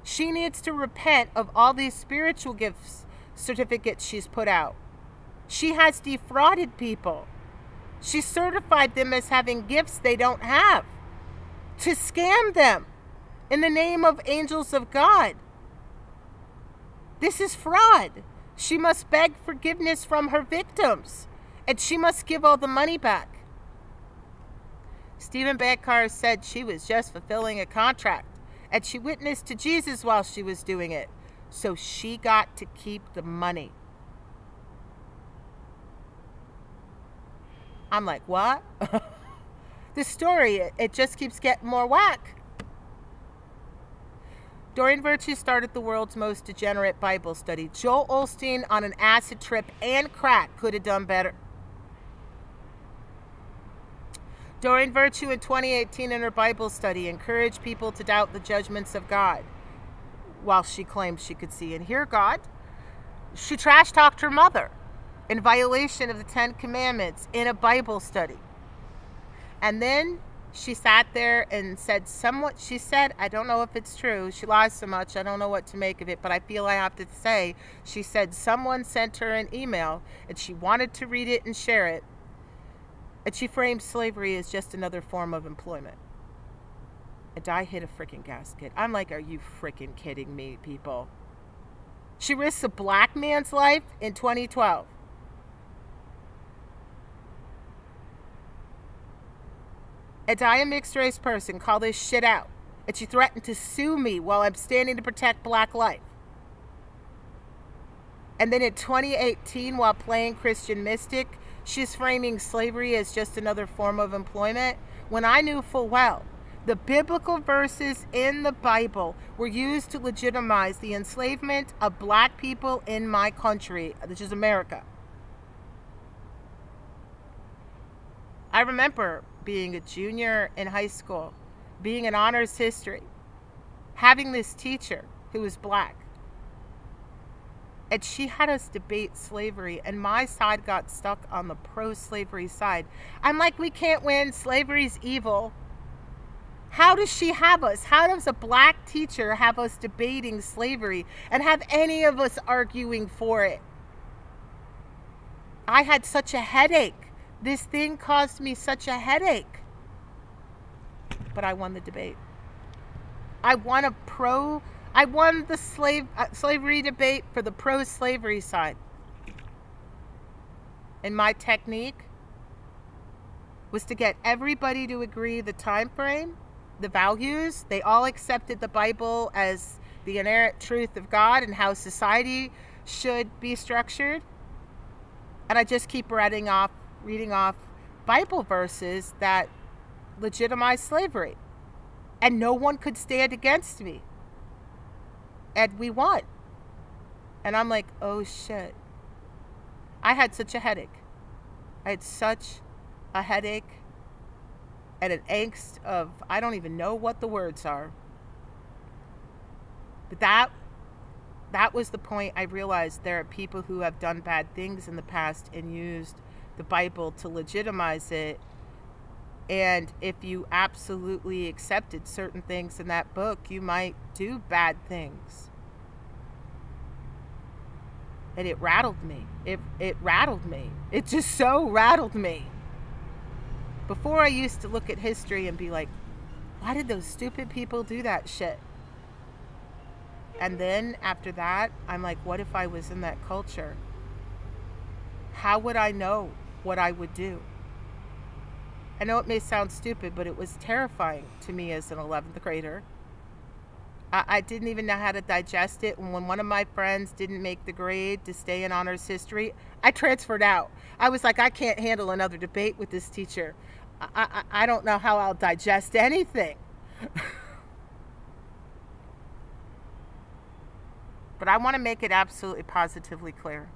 She needs to repent of all these spiritual gifts certificates she's put out. She has defrauded people. She certified them as having gifts they don't have to scam them in the name of angels of God. This is fraud. She must beg forgiveness from her victims, and she must give all the money back. Stephen Bankar said she was just fulfilling a contract, and she witnessed to Jesus while she was doing it, so she got to keep the money. I'm like, what? This story, it just keeps getting more whack. Doreen Virtue started the world's most degenerate Bible study. Joel Osteen on an acid trip and crack could have done better. Doreen Virtue in 2018 in her Bible study encouraged people to doubt the judgments of God while she claimed she could see and hear God. She trash-talked her mother in violation of the 10 Commandments in a Bible study. And then she sat there and said she said, I don't know if it's true. She lies so much, I don't know what to make of it, but I feel I have to say, she said someone sent her an email and she wanted to read it and share it. And she framed slavery as just another form of employment. And I hit a freaking gasket. I'm like, are you freaking kidding me, people? She risks a black man's life in 2012. And I, a mixed race person, call this shit out. And she threatened to sue me while I'm standing to protect black life. And then in 2018, while playing Christian mystic, she's framing slavery as just another form of employment, when I knew full well the biblical verses in the Bible were used to legitimize the enslavement of black people in my country, which is America. I remember being a junior in high school, being in honors history, having this teacher who was black. And she had us debate slavery, and my side got stuck on the pro-slavery side. I'm like, we can't win. Slavery's evil. How does she have us? How does a black teacher have us debating slavery and have any of us arguing for it? I had such a headache. This thing caused me such a headache. But I won the debate. I won the slavery debate for the pro-slavery side. And my technique was to get everybody to agree the time frame, the values. They all accepted the Bible as the inerrant truth of God and how society should be structured. And I just keep reading off Bible verses that legitimize slavery. And no one could stand against me. And we won. And I'm like, oh shit. I had such a headache. I had such a headache and an angst of, I don't even know what the words are. But that was the point. I realized there are people who have done bad things in the past and used the Bible to legitimize it. And if you absolutely accepted certain things in that book, you might do bad things. And it rattled me. It rattled me. It just so rattled me. Before I used to look at history and be like, why did those stupid people do that shit? And then after that, I'm like, what if I was in that culture? How would I know what I would do? I know it may sound stupid, but it was terrifying to me as an 11th grader. I didn't even know how to digest it. And when one of my friends didn't make the grade to stay in honors history, I transferred out. I was like, I can't handle another debate with this teacher. I don't know how I'll digest anything. But I want to make it absolutely positively clear.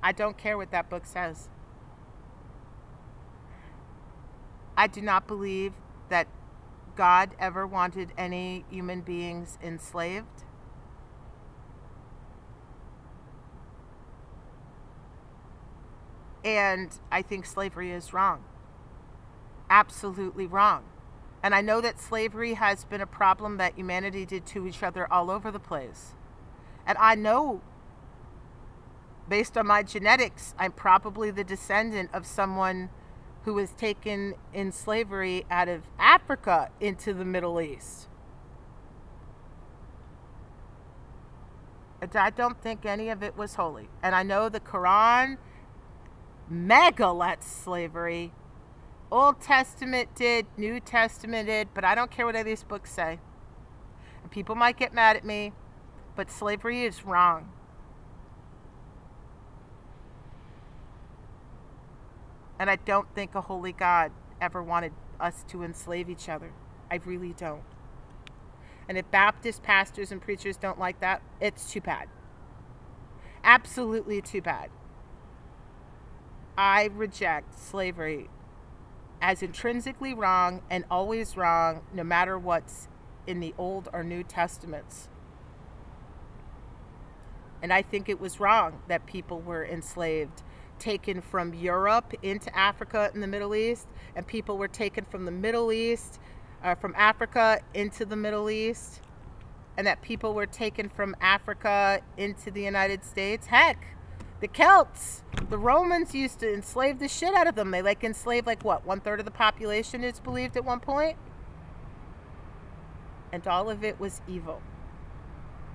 I don't care what that book says. I do not believe that God ever wanted any human beings enslaved. And I think slavery is wrong. Absolutely wrong. And I know that slavery has been a problem that humanity did to each other all over the place. And I know, based on my genetics, I'm probably the descendant of someone who was taken in slavery out of Africa into the Middle East. I don't think any of it was holy. And I know the Quran mega lets slavery. Old Testament did, New Testament did, but I don't care what any of these books say. And people might get mad at me, but slavery is wrong. And I don't think a holy God ever wanted us to enslave each other. I really don't. And if Baptist pastors and preachers don't like that, it's too bad. Absolutely too bad. I reject slavery as intrinsically wrong and always wrong, no matter what's in the Old or New Testaments. And I think it was wrong that people were enslaved, taken from Europe into Africa and the Middle East, and people were taken from the Middle East, from Africa into the Middle East, and that people were taken from Africa into the United States. Heck, the Celts, the Romans used to enslave the shit out of them. They enslaved what, 1/3 of the population is believed at one point? And all of it was evil.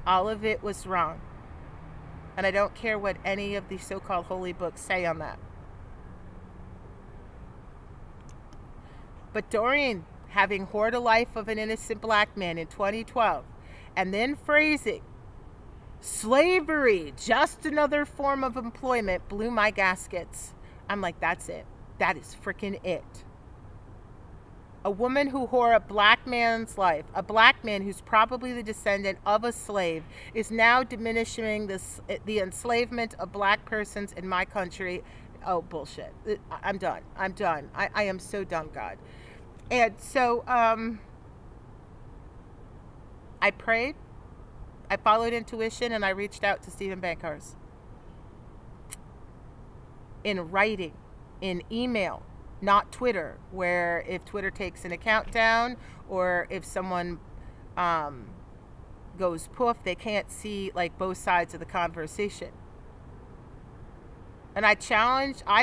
All of it was wrong. And I don't care what any of the so-called holy books say on that. But Doreen, having whored a life of an innocent black man in 2012, and then phrasing slavery, just another form of employment, blew my gaskets. I'm like, that's it. That is freaking it. A woman who whore a black man's life, a black man who's probably the descendant of a slave, is now diminishing the enslavement of black persons in my country. Oh, bullshit. I'm done. I'm done. I am so done, God. And so I prayed, I followed intuition, and I reached out to Stephen Bankhurst. In writing, in email, not Twitter, where if Twitter takes an account down or if someone goes poof, they can't see like both sides of the conversation. And I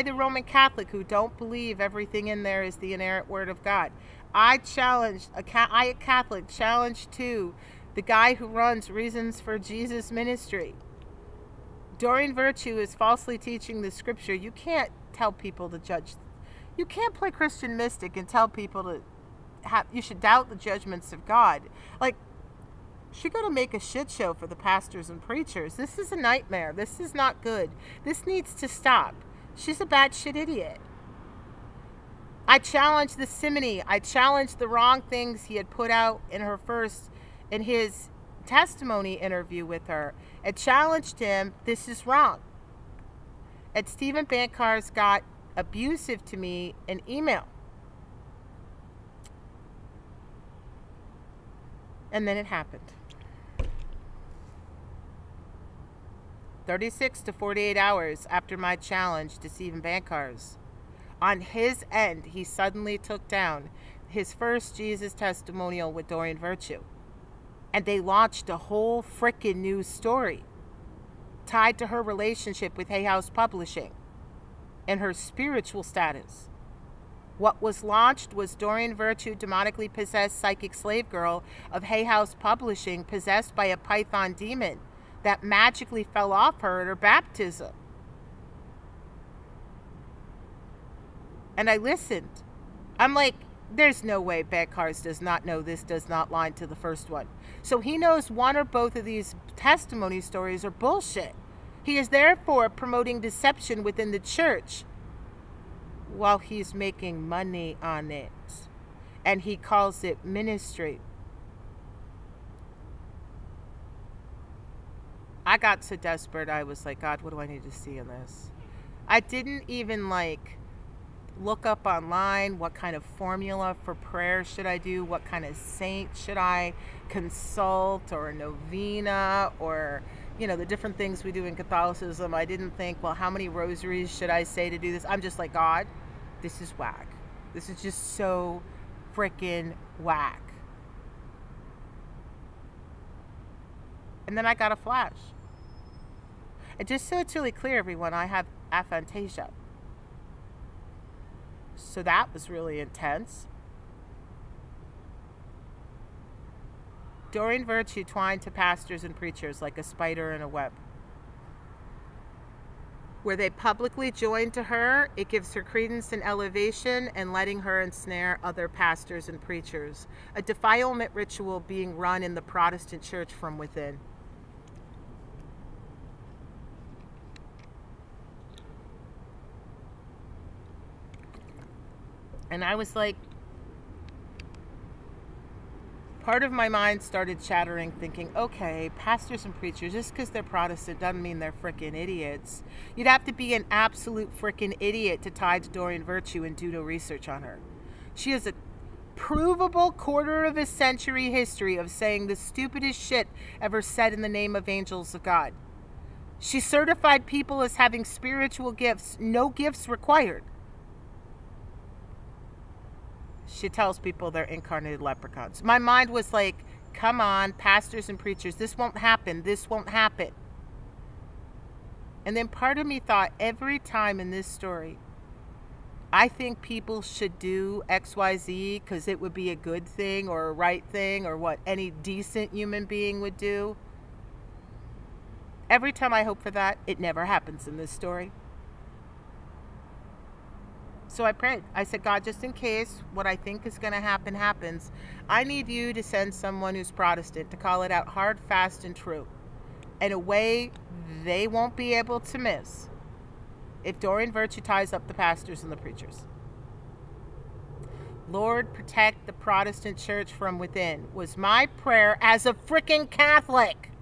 the Roman Catholic who don't believe everything in there is the inerrant word of God. I a Catholic challenge to the guy who runs Reasons for Jesus Ministry. Doreen Virtue is falsely teaching the scripture. You can't tell people to judge. You can't play Christian mystic and tell people to you should doubt the judgments of God. Like, she's going to make a shit show for the pastors and preachers. This is a nightmare. This is not good. This needs to stop. She's a batshit idiot. I challenged the simony. I challenged the wrong things he had put out in his testimony interview with her. I challenged him. This is wrong. And Stephen Bancar's got abusive to me in email. And then it happened. 36 to 48 hours after my challenge to Stephen Bancar's, on his end, he suddenly took down his first Jesus testimonial with Doreen Virtue. And they launched a whole frickin' new story tied to her relationship with Hay House Publishing and her spiritual status. What was launched was Doreen Virtue, demonically possessed psychic slave girl of Hay House Publishing, possessed by a python demon that magically fell off her at her baptism. And I listened. I'm like, there's no way Bancar's does not know this does not line to the first one. So he knows one or both of these testimony stories are bullshit. He is therefore promoting deception within the church while he's making money on it. And he calls it ministry. I got so desperate, I was like, God, what do I need to see in this? I didn't even look up online what kind of formula for prayer should I do, what kind of saint should I consult, or a novena, or the different things we do in Catholicism. I didn't think, well, how many rosaries should I say to do this? I'm just like, God, this is whack. This is just so freaking whack. And then I got a flash. And just so it's really clear, everyone, I have aphantasia. So that was really intense. Doreen Virtue twined to pastors and preachers like a spider in a web. Where they publicly join to her, it gives her credence and elevation, and letting her ensnare other pastors and preachers. A defilement ritual being run in the Protestant church from within. And I was like, part of my mind started chattering, thinking, okay, pastors and preachers, just because they're Protestant doesn't mean they're frickin' idiots. You'd have to be an absolute frickin' idiot to tie to Doreen Virtue and do no research on her. She has a provable quarter-of-a-century history of saying the stupidest shit ever said in the name of angels of God. She certified people as having spiritual gifts, no gifts required. She tells people they're incarnated leprechauns. My mind was like, come on, pastors and preachers, this won't happen. This won't happen. And then part of me thought, every time in this story, I think people should do XYZ because it would be a good thing or a right thing, or what any decent human being would do. Every time I hope for that, it never happens in this story. So I prayed. I said, God, just in case what I think is going to happen happens, I need you to send someone who's Protestant to call it out hard, fast, and true, in a way they won't be able to miss if Doreen Virtue ties up the pastors and the preachers. Lord, protect the Protestant church from within was my prayer as a freaking Catholic.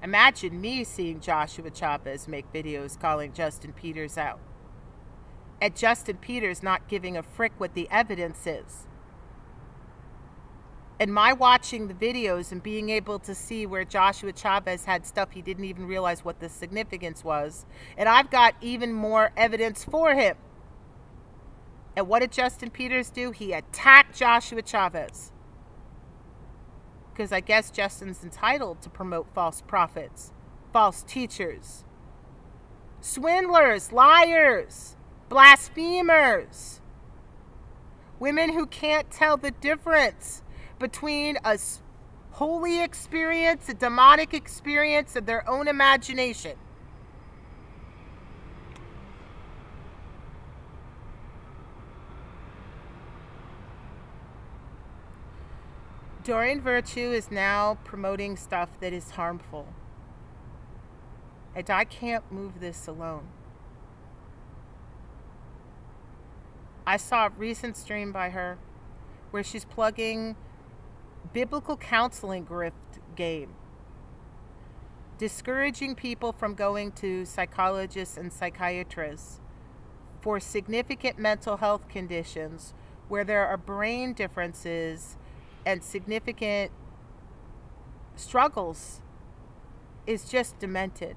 Imagine me seeing Joshua Chavez make videos calling Justin Peters out. And Justin Peters not giving a frick what the evidence is. And my watching the videos and being able to see where Joshua Chavez had stuff he didn't even realize what the significance was. And I've got even more evidence for him. And what did Justin Peters do? He attacked Joshua Chavez. Because I guess Justin's entitled to promote false prophets, false teachers, swindlers, liars, blasphemers, women who can't tell the difference between a holy experience, a demonic experience of their own imagination. Doreen Virtue is now promoting stuff that is harmful. And I can't move this alone. I saw a recent stream by her where she's plugging biblical counseling grift game, discouraging people from going to psychologists and psychiatrists for significant mental health conditions where there are brain differences and significant struggles is just demented.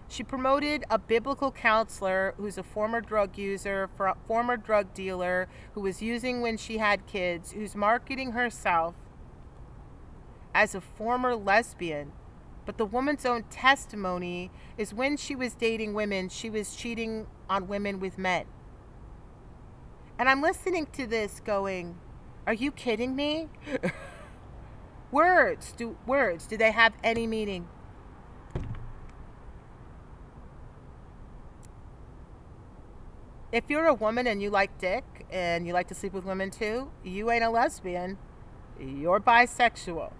She promoted a biblical counselor who's a former drug user, former drug dealer, who was using when she had kids, who's marketing herself as a former lesbian. But the woman's own testimony is when she was dating women, she was cheating on women with men. And I'm listening to this going, are you kidding me? Words, do they have any meaning? If you're a woman and you like dick and you like to sleep with women too, you ain't a lesbian. You're bisexual.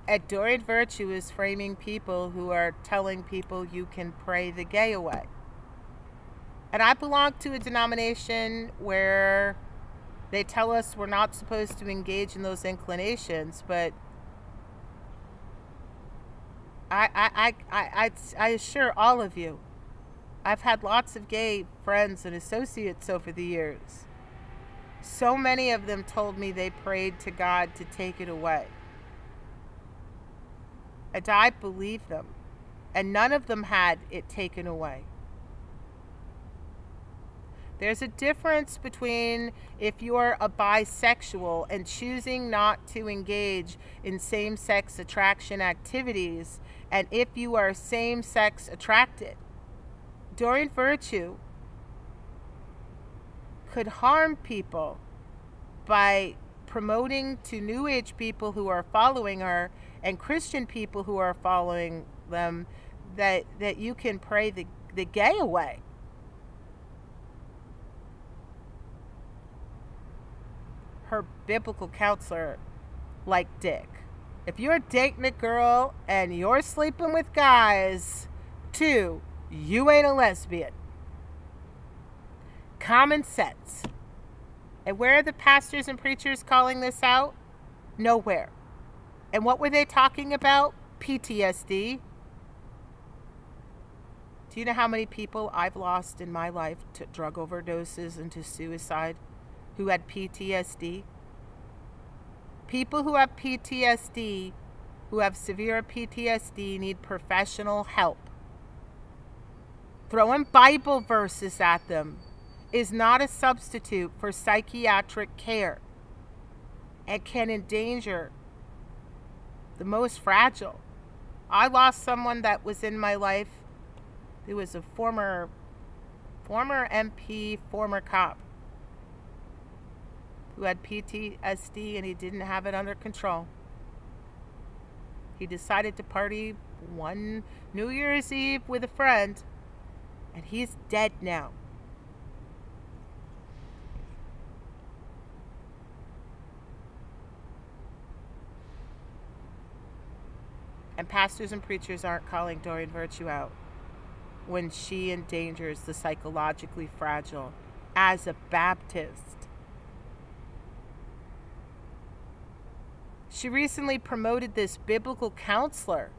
And Doreen Virtue is framing people who are telling people you can pray the gay away. And I belong to a denomination where they tell us we're not supposed to engage in those inclinations, but I assure all of you, I've had lots of gay friends and associates over the years. So many of them told me they prayed to God to take it away. And I believe them. And none of them had it taken away. There's a difference between if you're a bisexual and choosing not to engage in same-sex attraction activities and if you are same-sex attracted. Doreen Virtue could harm people by promoting to New Age people who are following her and Christian people who are following them that you can pray the gay away. Her biblical counselor like dick. If you're dating a girl and you're sleeping with guys too, you ain't a lesbian. Common sense. And where are the pastors and preachers calling this out? Nowhere. And what were they talking about? PTSD. Do you know how many people I've lost in my life to drug overdoses and to suicide who had PTSD? People who have PTSD, who have severe PTSD, need professional help. Throwing Bible verses at them is not a substitute for psychiatric care and can endanger the most fragile. I lost someone that was in my life who was a former MP, former cop, who had PTSD and he didn't have it under control. He decided to party one New Year's Eve with a friend, and he's dead now. And pastors and preachers aren't calling Doreen Virtue out when she endangers the psychologically fragile as a Baptist. She recently promoted this biblical counselor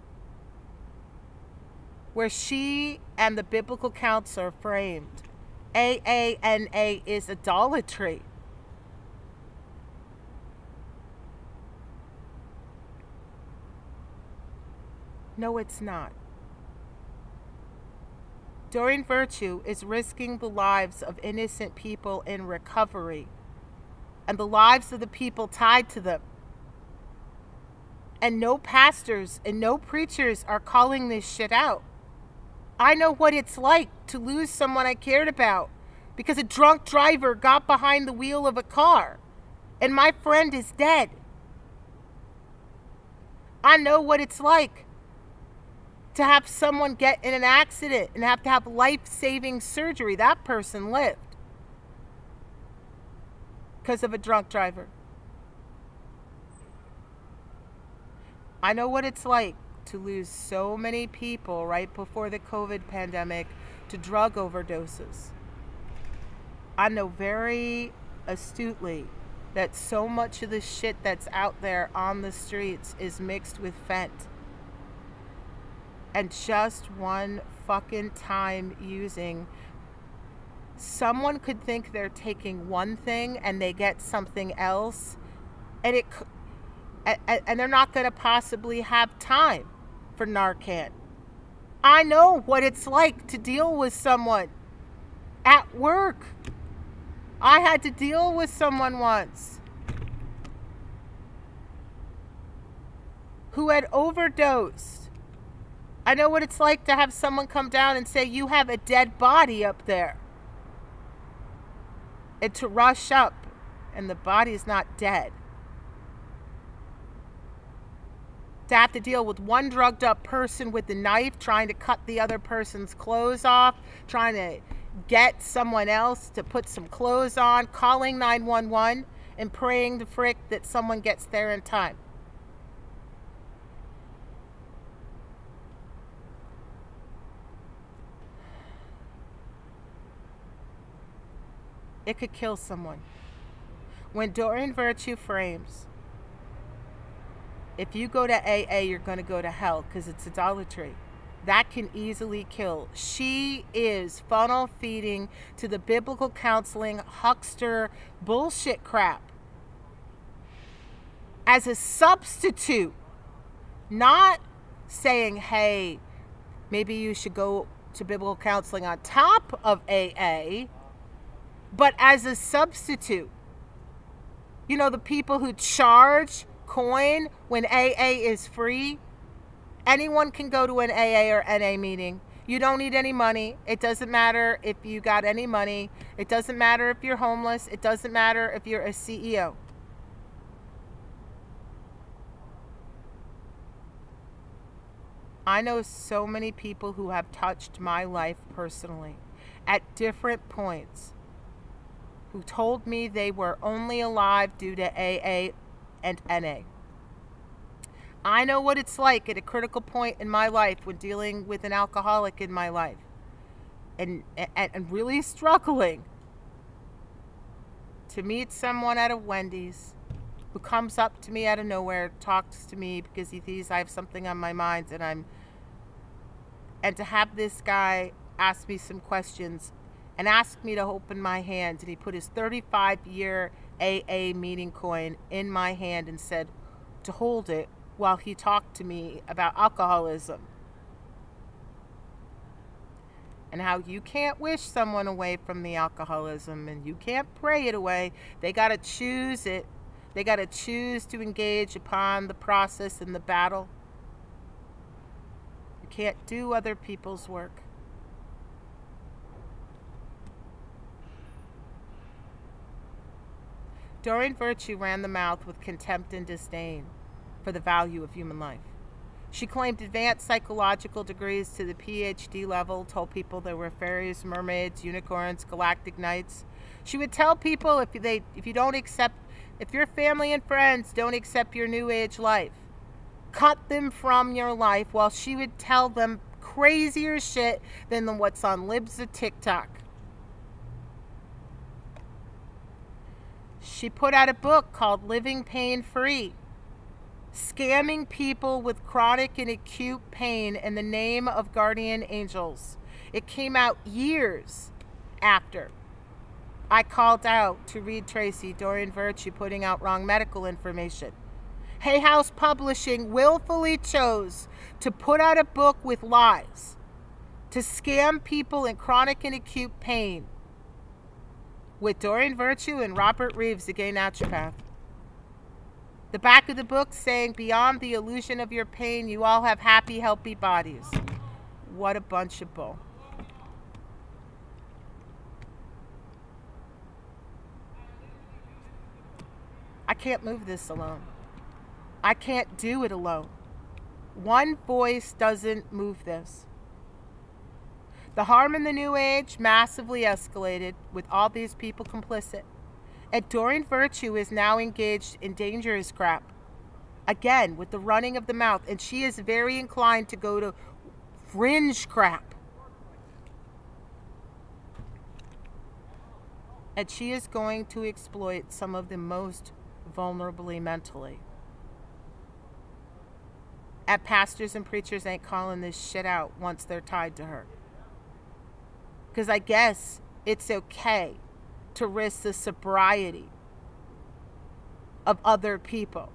where she and the biblical counselor framed AANA is idolatry. No, it's not. Doreen Virtue is risking the lives of innocent people in recovery and the lives of the people tied to them. And no pastors and no preachers are calling this shit out. I know what it's like to lose someone I cared about because a drunk driver got behind the wheel of a car and my friend is dead. I know what it's like to have someone get in an accident and have to have life-saving surgery. That person lived because of a drunk driver. I know what it's like to lose so many people right before the COVID pandemic to drug overdoses. I know very astutely that so much of the shit that's out there on the streets is mixed with fent. And just one fucking time using, someone could think they're taking one thing and they get something else, and they're not going to possibly have time for Narcan. I know what it's like to deal with someone at work. I had to deal with someone once who had overdosed. I know what it's like to have someone come down and say, you have a dead body up there. And to rush up and the body is not dead. To have to deal with one drugged up person with a knife trying to cut the other person's clothes off, trying to get someone else to put some clothes on, calling 911 and praying to frick that someone gets there in time. It could kill someone. When Doreen Virtue frames, if you go to AA, you're going to go to hell because it's idolatry. That can easily kill. She is funnel feeding to the biblical counseling huckster bullshit crap as a substitute. Not saying, hey, maybe you should go to biblical counseling on top of AA, but as a substitute. You know, the people who charge coin when AA is free. Anyone can go to an AA or NA meeting. You don't need any money. It doesn't matter if you got any money. It doesn't matter if you're homeless. It doesn't matter if you're a CEO. I know so many people who have touched my life personally at different points, who told me they were only alive due to AA and NA. I know what it's like at a critical point in my life when dealing with an alcoholic in my life and really struggling to meet someone at a Wendy's who comes up to me out of nowhere, talks to me because he thinks I have something on my mind, and to have this guy ask me some questions and ask me to open my hand, and he put his 35-year AA meeting coin in my hand and said to hold it while he talked to me about alcoholism and how you can't wish someone away from the alcoholism and you can't pray it away. They got to choose it. They got to choose to engage upon the process and the battle. You can't do other people's work. Doreen Virtue ran the mouth with contempt and disdain for the value of human life. She claimed advanced psychological degrees to the PhD level, told people there were fairies, mermaids, unicorns, galactic knights. She would tell people if your family and friends don't accept your new age life, cut them from your life, while she would tell them crazier shit than what's on libs of TikTok. She put out a book called Living Pain Free, scamming people with chronic and acute pain in the name of guardian angels. It came out years after I called out to Reed Tracy, Doreen Virtue, putting out wrong medical information. Hay House Publishing willfully chose to put out a book with lies, to scam people in chronic and acute pain, with Doreen Virtue and Robert Reeves, the gay naturopath. The back of the book saying, beyond the illusion of your pain, you all have happy, healthy bodies. What a bunch of bull. I can't move this alone. I can't do it alone. One voice doesn't move this. The harm in the New Age massively escalated with all these people complicit. And Doreen Virtue is now engaged in dangerous crap. Again, with the running of the mouth. And she is very inclined to go to fringe crap. And she is going to exploit some of the most vulnerably mentally. And pastors and preachers ain't calling this shit out once they're tied to her. Because I guess it's okay to risk the sobriety of other people.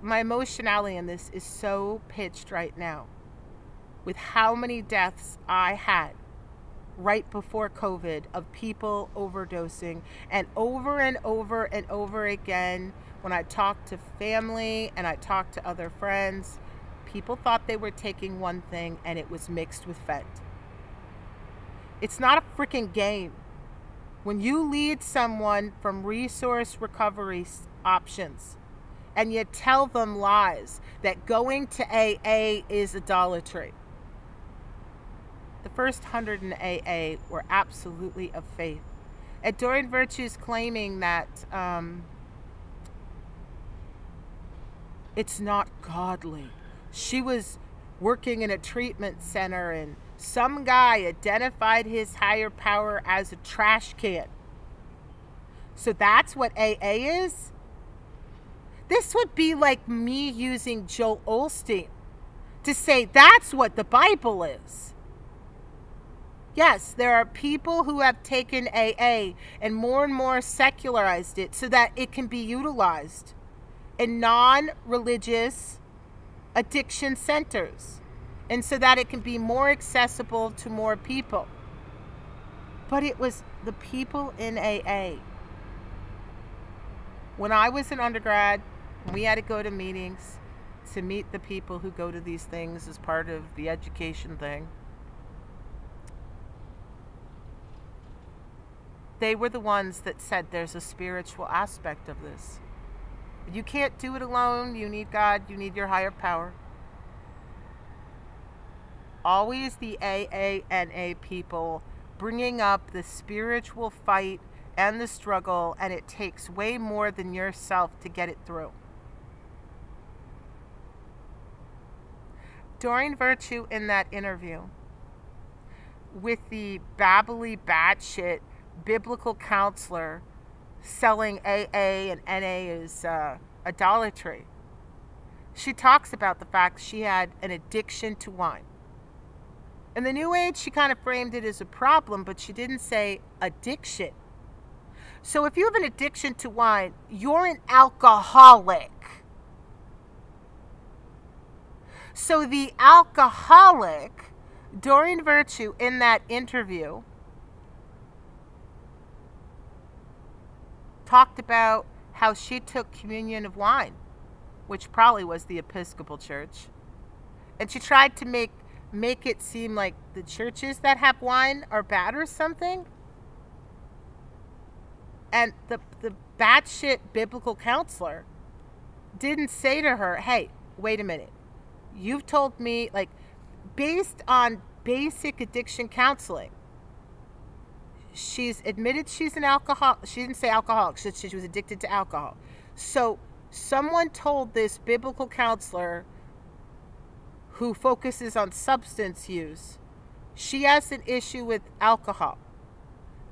My emotionality in this is so pitched right now with how many deaths I had right before COVID of people overdosing, and over and over again when I talked to family and I talked to other friends, people thought they were taking one thing and it was mixed with fent. It's not a freaking game. When you lead someone from resource recovery options and you tell them lies that going to AA is idolatry. The first 100 in AA were absolutely of faith. And Doreen Virtue's claiming that it's not godly. She was working in a treatment center and some guy identified his higher power as a trash can. So that's what AA is? This would be like me using Joel Osteen to say that's what the Bible is. Yes, there are people who have taken AA and more secularized it so that it can be utilized in non-religious addiction centers. And so that it can be more accessible to more people. But it was the people in AA. When I was an undergrad, we had to go to meetings to meet the people who go to these things as part of the education thing. They were the ones that said there's a spiritual aspect of this. You can't do it alone. You need God. You need your higher power. Always the AA people bringing up the spiritual fight and the struggle, and it takes way more than yourself to get it through. Doreen Virtue in that interview with the babbly batshit biblical counselor selling AA and NA as idolatry. She talks about the fact she had an addiction to wine. In the New Age, she kind of framed it as a problem, but she didn't say addiction. So if you have an addiction to wine, you're an alcoholic. So the alcoholic, Doreen Virtue, in that interview, talked about how she took communion of wine, which probably was the Episcopal Church. And she tried to make it seem like the churches that have wine are bad or something. And the batshit biblical counselor didn't say to her, hey, wait a minute. You've told me, like, based on basic addiction counseling, she's admitted she's an alcoholic. She didn't say alcoholic. She was addicted to alcohol. So someone told this biblical counselor who focuses on substance use, she has an issue with alcohol.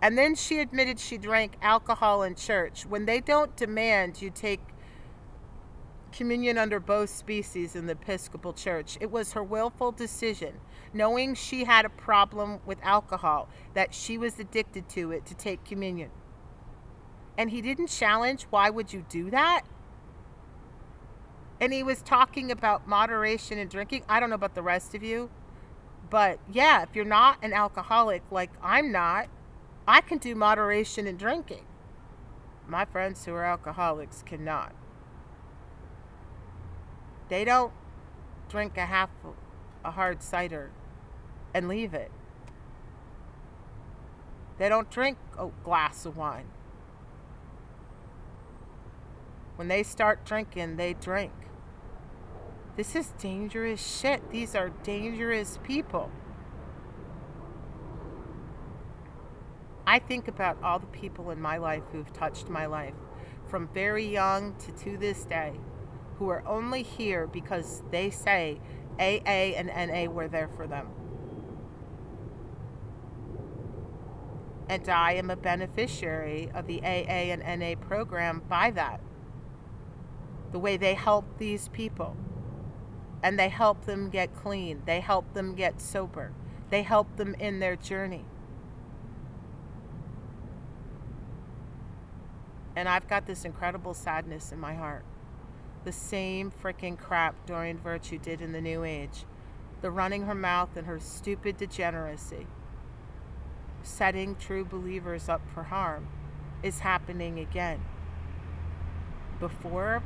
And then she admitted she drank alcohol in church. When they don't demand you take communion under both species in the Episcopal Church, it was her willful decision, knowing she had a problem with alcohol, that she was addicted to it, to take communion. And he didn't challenge, why would you do that? And he was talking about moderation in drinking. I don't know about the rest of you, but yeah, if you're not an alcoholic like I'm not, I can do moderation in drinking. My friends who are alcoholics cannot. They don't drink a hard cider and leave it. They don't drink a glass of wine. When they start drinking, they drink. This is dangerous shit. These are dangerous people. I think about all the people in my life who've touched my life, from very young to this day, who are only here because they say AA and NA were there for them. And I am a beneficiary of the AA and NA program by that. The way they help these people. And they help them get clean. They help them get sober. They help them in their journey. And I've got this incredible sadness in my heart. The same freaking crap Doreen Virtue did in the New Age. The running her mouth and her stupid degeneracy, setting true believers up for harm, is happening again. Before,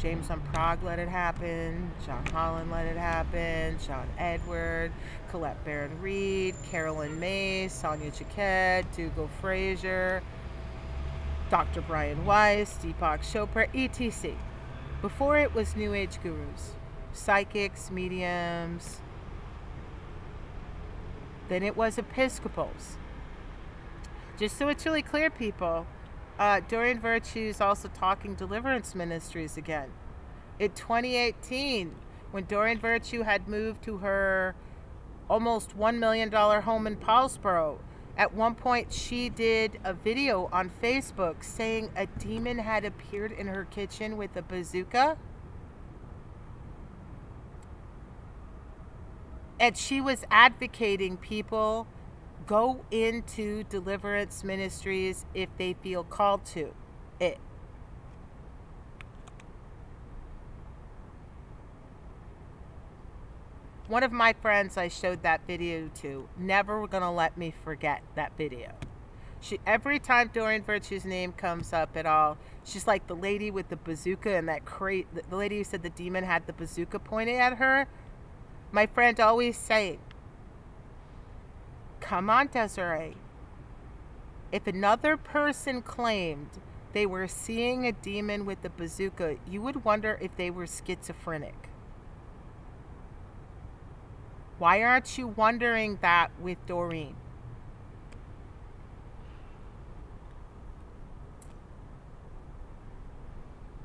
James on Prague let it happen, John Holland let it happen, John Edward, Colette Baron-Reed, Carolyn May, Sonia Jacquet, Dougal Fraser, Dr. Brian Weiss, Deepak Chopra, etc. Before it was New Age gurus, psychics, mediums. Then it was Episcopals. Just so it's really clear, people, Doreen Virtue is also talking deliverance ministries again. In 2018, when Doreen Virtue had moved to her almost $1 million home in Paulsboro, at one point she did a video on Facebook saying a demon had appeared in her kitchen with a bazooka. And she was advocating people go into deliverance ministries if they feel called to it. One of my friends I showed that video to, never gonna let me forget that video. Every time Doreen Virtue's name comes up at all, she's like the lady with the bazooka and that the lady who said the demon had the bazooka pointed at her. My friend always saying, come on, Desiree. If another person claimed they were seeing a demon with the bazooka, you would wonder if they were schizophrenic. Why aren't you wondering that with Doreen?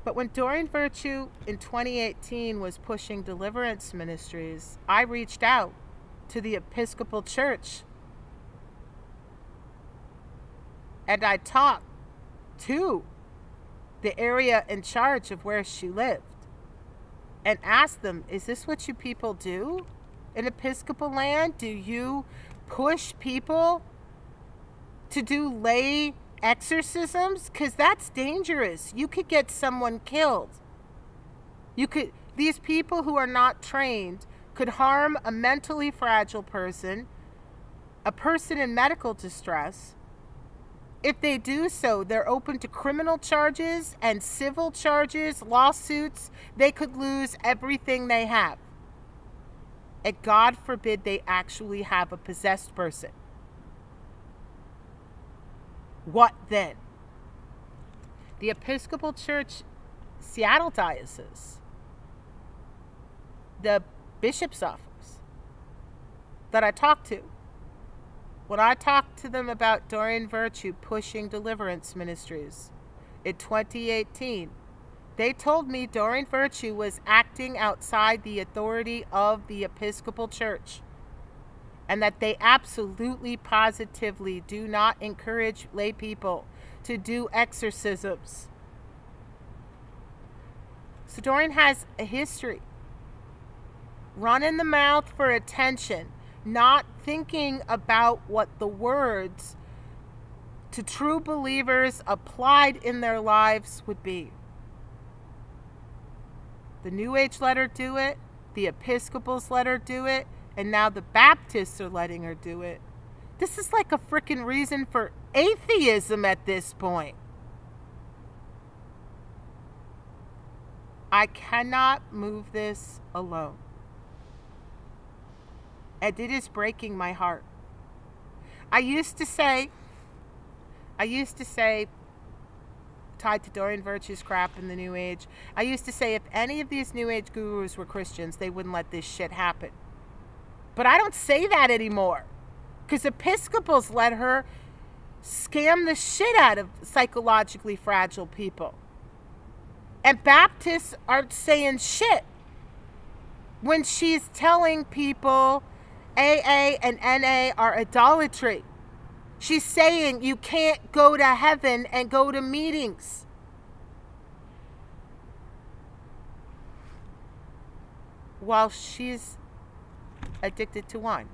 But when Doreen Virtue in 2018 was pushing deliverance ministries, I reached out to the Episcopal Church. And I talked to the area in charge of where she lived and asked them, is this what you people do in Episcopal land? Do you push people to do lay exorcisms? Because that's dangerous. You could get someone killed. These people who are not trained could harm a mentally fragile person, a person in medical distress. If they do so, they're open to criminal charges and civil charges, lawsuits. They could lose everything they have. And God forbid they actually have a possessed person. What then? The Episcopal Church, Seattle Diocese, the bishop's office that I talked to, when I talked to them about Doreen Virtue pushing deliverance ministries in 2018, they told me Doreen Virtue was acting outside the authority of the Episcopal Church and that they absolutely, positively do not encourage lay people to do exorcisms. So Doreen has a history. Running the mouth for attention, not thinking about what the words to true believers applied in their lives would be. The New Age let her do it. The Episcopals let her do it. And now the Baptists are letting her do it. This is like a freaking reason for atheism at this point. I cannot move this alone. And it is breaking my heart. I used to say, tied to Doreen Virtue's crap in the New Age, I used to say if any of these New Age gurus were Christians, they wouldn't let this shit happen. But I don't say that anymore. Because Episcopals let her scam the shit out of psychologically fragile people. And Baptists aren't saying shit when she's telling people AA and NA are idolatry. She's saying you can't go to heaven and go to meetings. While she's addicted to wine.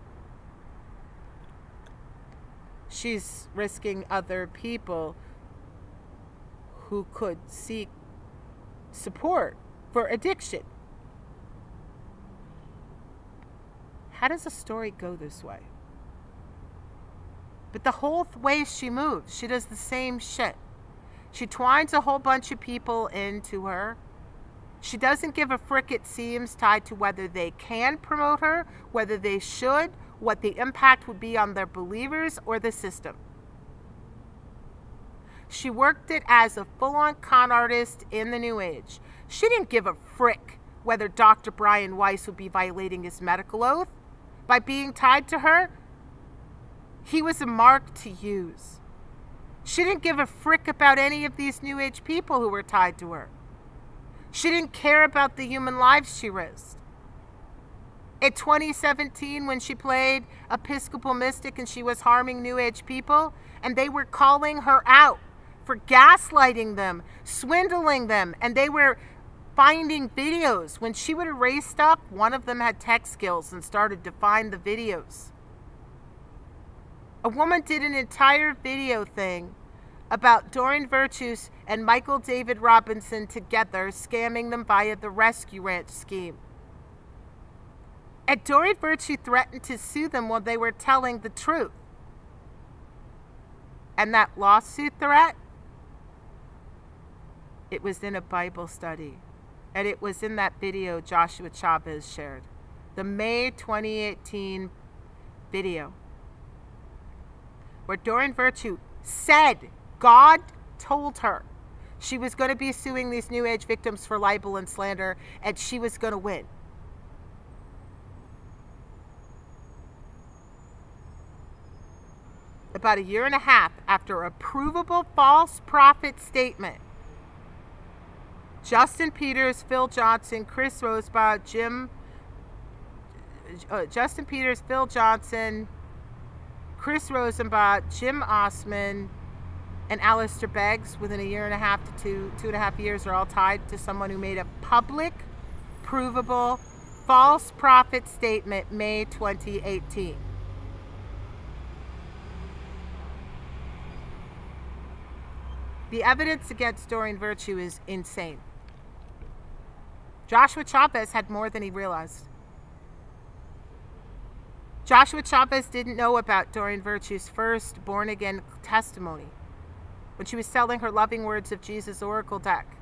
She's risking other people who could seek support for addiction. How does a story go this way? But the whole way she moves, she does the same shit. She twines a whole bunch of people into her. She doesn't give a frick, it seems, tied to whether they can promote her, whether they should, what the impact would be on their believers or the system. She worked it as a full-on con artist in the New Age. She didn't give a frick whether Dr. Brian Weiss would be violating his medical oath. By being tied to her, he was a mark to use. She didn't give a frick about any of these New Age people who were tied to her. She didn't care about the human lives she risked. In 2017, when she played Episcopal mystic and she was harming New Age people, and they were calling her out for gaslighting them, swindling them, and they were finding videos. When she would erase stuff, one of them had tech skills and started to find the videos. A woman did an entire video thing about Doreen Virtue and Michael David Robinson together scamming them via the Rescue Ranch scheme. And Doreen Virtue threatened to sue them while they were telling the truth. And that lawsuit threat, it was in a Bible study. And it was in that video Joshua Chavez shared. The May 2018 video. Where Doreen Virtue said God told her she was going to be suing these New Age victims for libel and slander, and she was going to win. About a year and a half after a provable false prophet statement, Justin Peters, Phil Johnson, Chris Rosebrough, Justin Peters, Phil Johnson, Chris Rosenbach, Jim Osman, and Alistair Beggs, within a year and a half to two and a half years, are all tied to someone who made a public, provable, false prophet statement May 2018. The evidence against Doreen Virtue is insane. Joshua Chavez had more than he realized. Joshua Chavez didn't know about Doreen Virtue's first born-again testimony when she was selling her Loving Words of Jesus Oracle deck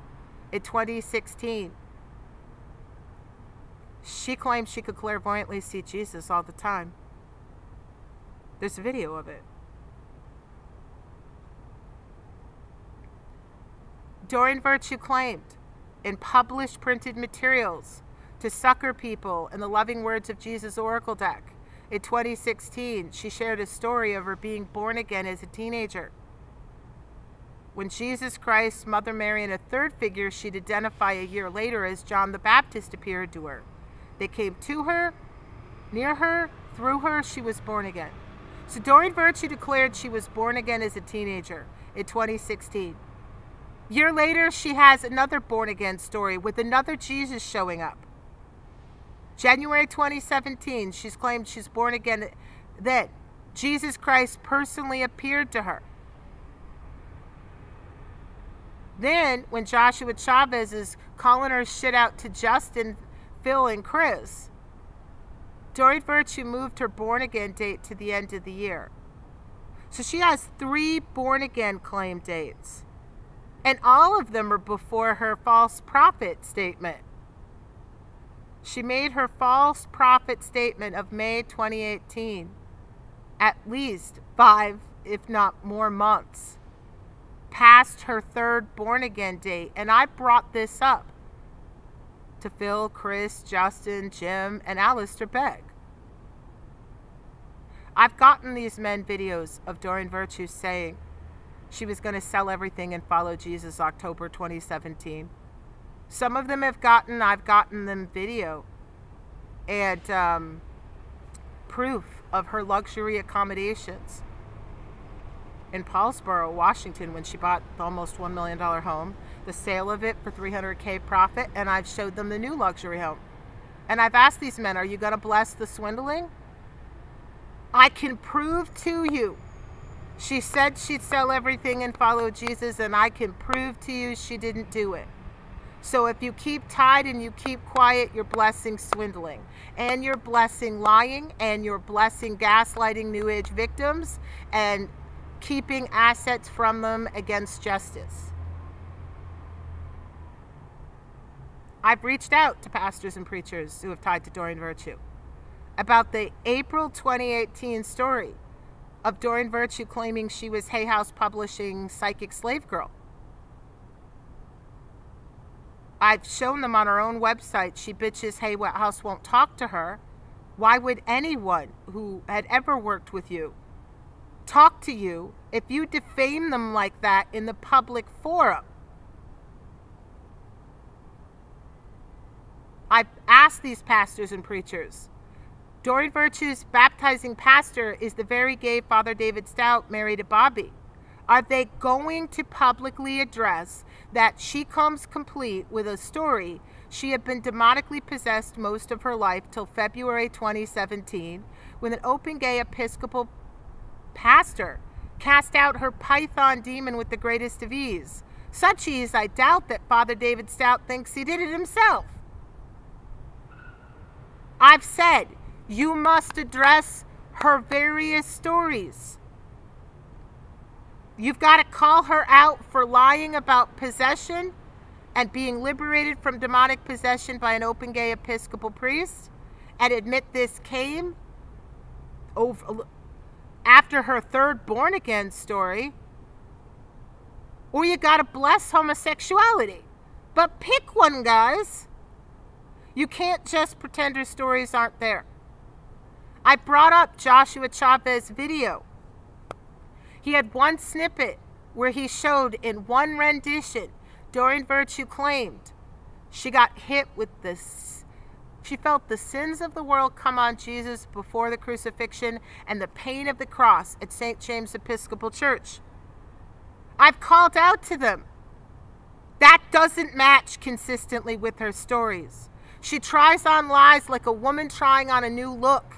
in 2016. She claimed she could clairvoyantly see Jesus all the time. There's a video of it. Doreen Virtue claimed in published printed materials to sucker people in the Loving Words of Jesus Oracle deck. In 2016, she shared a story of her being born again as a teenager. When Jesus Christ, Mother Mary, and a third figure she'd identify a year later as John the Baptist appeared to her. They came to her, near her, through her, she was born again. So Doreen Virtue declared she was born again as a teenager in 2016. A year later, she has another born-again story with another Jesus showing up. January 2017, she's claimed she's born again then. Jesus Christ personally appeared to her. Then, when Joshua Chavez is calling her shit out to Justin, Phil, and Chris, Doreen Virtue moved her born-again date to the end of the year. So she has 3 born-again claim dates. And all of them are before her false prophet statement. She made her false prophet statement of May 2018 at least 5, if not more, months past her 3rd born-again date. And I brought this up to Phil, Chris, Justin, Jim, and Alistair Begg. I've gotten these men videos of Doreen Virtue saying she was going to sell everything and follow Jesus October 2017. Some of them I've gotten them video and proof of her luxury accommodations in Paulsboro, Washington, when she bought the almost $1 million home, the sale of it for $300K profit, and I've showed them the new luxury home. And I've asked these men, are you going to bless the swindling? I can prove to you. She said she'd sell everything and follow Jesus, and I can prove to you she didn't do it. So if you keep tied and you keep quiet, you're blessing swindling. And you're blessing lying, and you're blessing gaslighting New Age victims, and keeping assets from them against justice. I've reached out to pastors and preachers who have tied to Doreen Virtue about the April 2018 story of Doreen Virtue claiming she was Hay House Publishing psychic slave girl. I've shown them on her own website. She bitches Hay House won't talk to her. Why would anyone who had ever worked with you talk to you if you defame them like that in the public forum? I've asked these pastors and preachers. Doreen Virtue's baptizing pastor is the very gay Father David Stout married to Bobby. Are they going to publicly address that she comes complete with a story she had been demonically possessed most of her life till February 2017 when an open gay Episcopal pastor cast out her python demon with the greatest of ease? Such ease, I doubt that Father David Stout thinks he did it himself. I've said, you must address her various stories. You've got to call her out for lying about possession and being liberated from demonic possession by an open gay Episcopal priest, and admit this came over after her 3rd born-again story. Or you got to bless homosexuality. But pick one, guys. You can't just pretend her stories aren't there. I brought up Joshua Chavez video. He had one snippet where he showed in one rendition, Doreen Virtue claimed she got hit with this. She felt the sins of the world come on Jesus before the crucifixion and the pain of the cross at St. James Episcopal Church. I've called out to them. That doesn't match consistently with her stories. She tries on lies like a woman trying on a new look.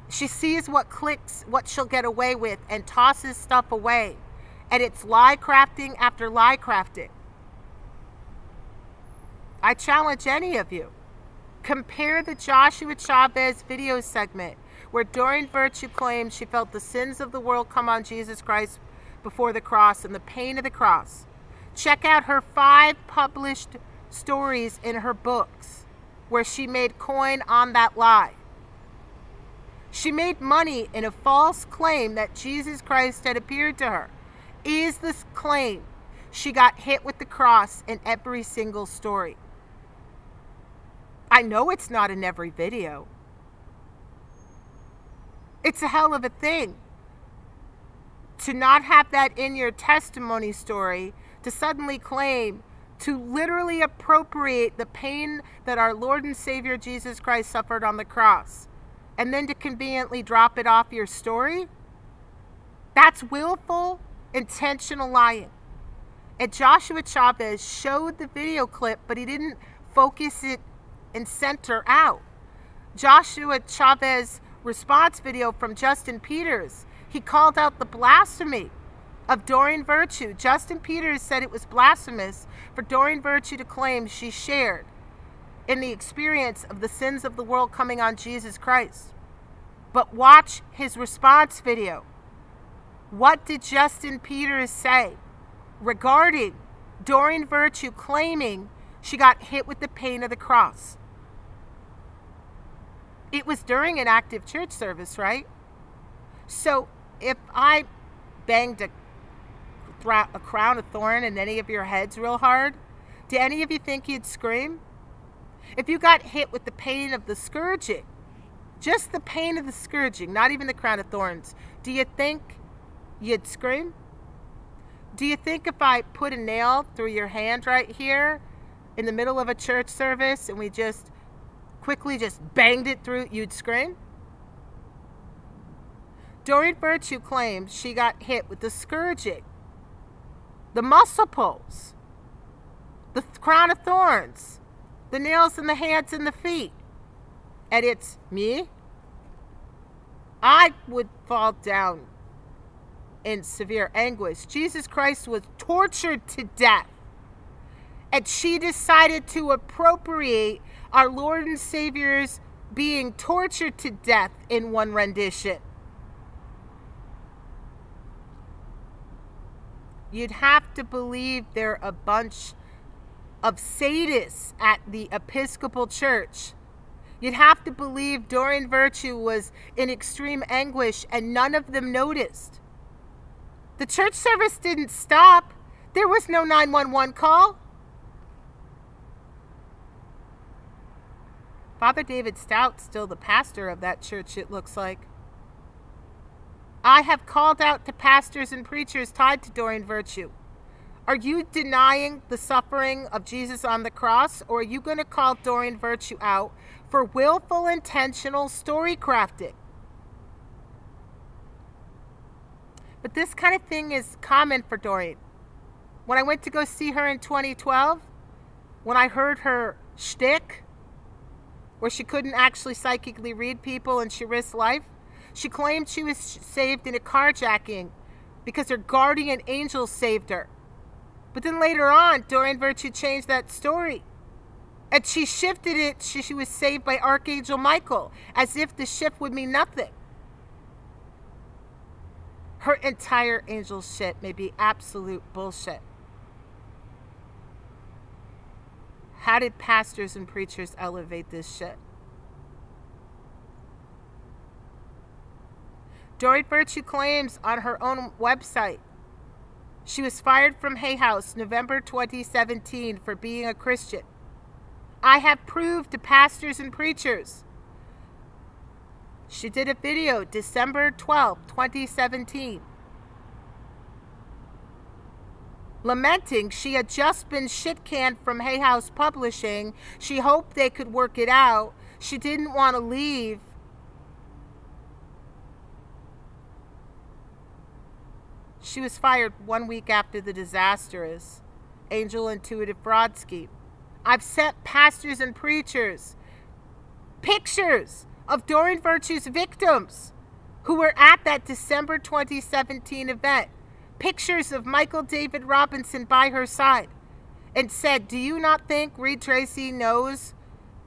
She sees what clicks, what she'll get away with, and tosses stuff away. And it's lie crafting after lie crafting. I challenge any of you. Compare the Joshua Chavez video segment where Doreen Virtue claims she felt the sins of the world come on Jesus Christ before the cross and the pain of the cross. Check out her 5 published stories in her books where she made coin on that lie. She made money in a false claim that Jesus Christ had appeared to her. Is this claim? She got hit with the cross in every single story. I know it's not in every video. It's a hell of a thing to not have that in your testimony story, to suddenly claim, to literally appropriate the pain that our Lord and Savior Jesus Christ suffered on the cross, and then to conveniently drop it off your story. That's willful, intentional lying. And Joshua Chavez showed the video clip, but he didn't focus it and center out. Joshua Chavez response video from Justin Peters, he called out the blasphemy of Doreen Virtue. Justin Peters said it was blasphemous for Doreen Virtue to claim she shared in the experience of the sins of the world coming on Jesus Christ. But watch his response video. What did Justin Peters say regarding Doreen Virtue claiming she got hit with the pain of the cross? It was during an active church service, right? So if I banged a crown of thorn in any of your heads real hard, do any of you think you'd scream? If you got hit with the pain of the scourging, just the pain of the scourging, not even the crown of thorns, do you think you'd scream? Do you think if I put a nail through your hand right here in the middle of a church service and we just quickly just banged it through, you'd scream? Doreen Virtue claims she got hit with the scourging, the muscle pulls, the crown of thorns, the nails in the hands and the feet. And it's me? I would fall down in severe anguish. Jesus Christ was tortured to death. And she decided to appropriate our Lord and Savior's being tortured to death in one rendition. You'd have to believe they're a bunch of sadists at the Episcopal Church. You'd have to believe Doreen Virtue was in extreme anguish and none of them noticed. The church service didn't stop. There was no 911 call. Father David Stout's still the pastor of that church, it looks like. I have called out to pastors and preachers tied to Doreen Virtue. Are you denying the suffering of Jesus on the cross, or are you going to call Doreen Virtue out for willful, intentional story crafting? But this kind of thing is common for Doreen. When I went to go see her in 2012, when I heard her shtick, where she couldn't actually psychically read people and she risked life, she claimed she was saved in a carjacking because her guardian angel saved her. But then later on, Doreen Virtue changed that story. And she shifted it, she was saved by Archangel Michael, as if the shift would mean nothing. Her entire angel shit may be absolute bullshit. How did pastors and preachers elevate this shit? Doreen Virtue claims on her own website she was fired from Hay House November 2017 for being a Christian. I have proved to pastors and preachers. She did a video December 12, 2017, lamenting she had just been shit-canned from Hay House Publishing. She hoped they could work it out. She didn't want to leave. She was fired 1 week after the disastrous Angel Intuitive fraud scheme. I've sent pastors and preachers pictures of Doreen Virtue's victims who were at that December 2017 event. Pictures of Michael David Robinson by her side, and said, do you not think Reed Tracy knows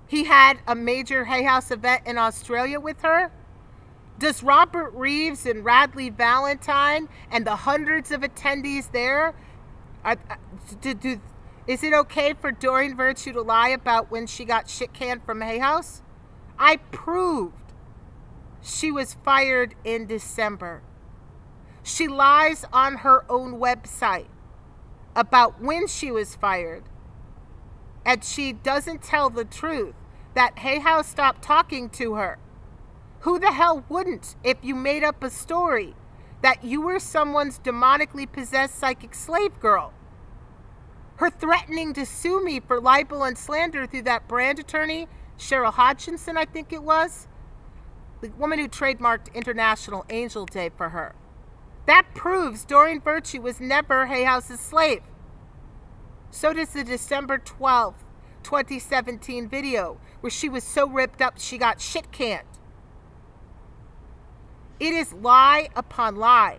he had a major Hay House event in Australia with her? Does Robert Reeves and Radley Valentine and the hundreds of attendees there, is it okay for Doreen Virtue to lie about when she got shit-canned from Hay House? I proved she was fired in December. She lies on her own website about when she was fired. And she doesn't tell the truth that Hay House stopped talking to her. Who the hell wouldn't if you made up a story that you were someone's demonically possessed psychic slave girl? Her threatening to sue me for libel and slander through that brand attorney, Cheryl Hodgkinson, I think it was, the woman who trademarked International Angel Day for her. That proves Doreen Virtue was never Hay House's slave. So does the December 12th, 2017 video where she was so ripped up she got shit-canned. It is lie upon lie.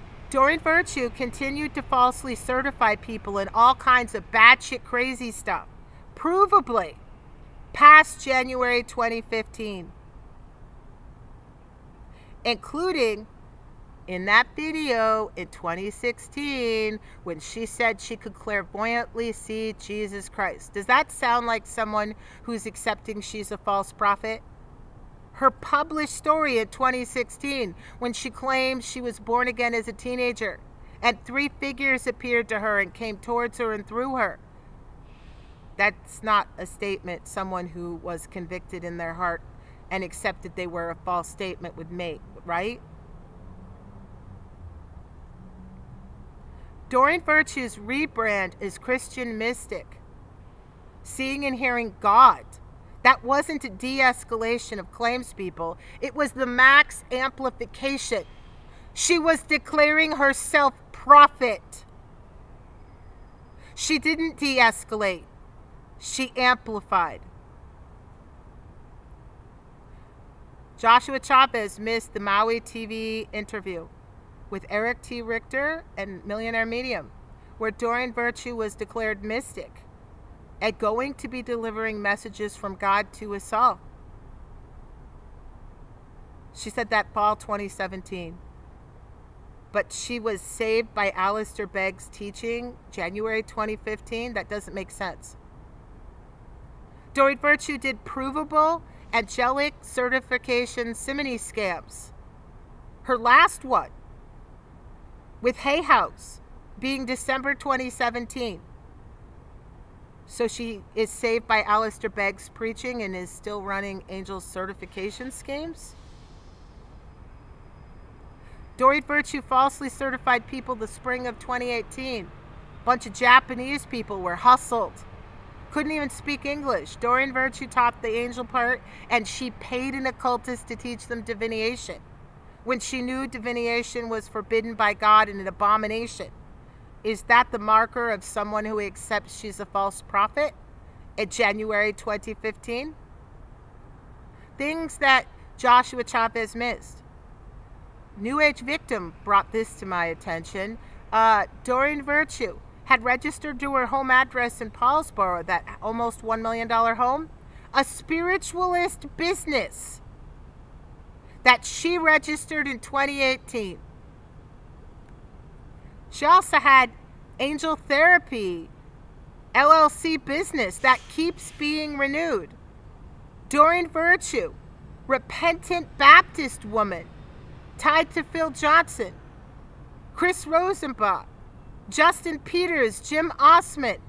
Doreen Virtue continued to falsely certify people in all kinds of batshit crazy stuff, provably, past January 2015, including in that video in 2016 when she said she could clairvoyantly see Jesus Christ. Does that sound like someone who's accepting she's a false prophet? Her published story in 2016 when she claimed she was born again as a teenager and 3 figures appeared to her and came towards her and through her. That's not a statement someone who was convicted in their heart and accepted they were a false statement would make, right? Doreen Virtue's rebrand is Christian mystic, seeing and hearing God. That wasn't a de-escalation of claims, people. It was the max amplification. She was declaring herself prophet. She didn't de-escalate. She amplified. Joshua Chavez missed the Maui TV interview with Eric T. Richter and Millionaire Medium, where Doreen Virtue was declared mystic and going to be delivering messages from God to us all. She said that fall 2017. But she was saved by Alistair Begg's teaching January 2015. That doesn't make sense. Doreen Virtue did provable angelic certification simony scams. Her last one, with Hay House, being December 2017. So she is saved by Alistair Begg's preaching and is still running angel certification schemes? Doreen Virtue falsely certified people the spring of 2018. A bunch of Japanese people were hustled. Couldn't even speak English. Doreen Virtue taught the angel part, and she paid an occultist to teach them divination, when she knew divination was forbidden by God and an abomination. Is that the marker of someone who accepts she's a false prophet in January 2015? Things that Joshua Chavez missed. New Age victim brought this to my attention. Doreen Virtue had registered to her home address in Paulsboro, that almost $1 million home, a spiritualist business that she registered in 2018. She also had Angel Therapy LLC business that keeps being renewed. Doreen Virtue, repentant Baptist woman, tied to Phil Johnson, Chris Rosebrough, Justin Peters, Jim Osment,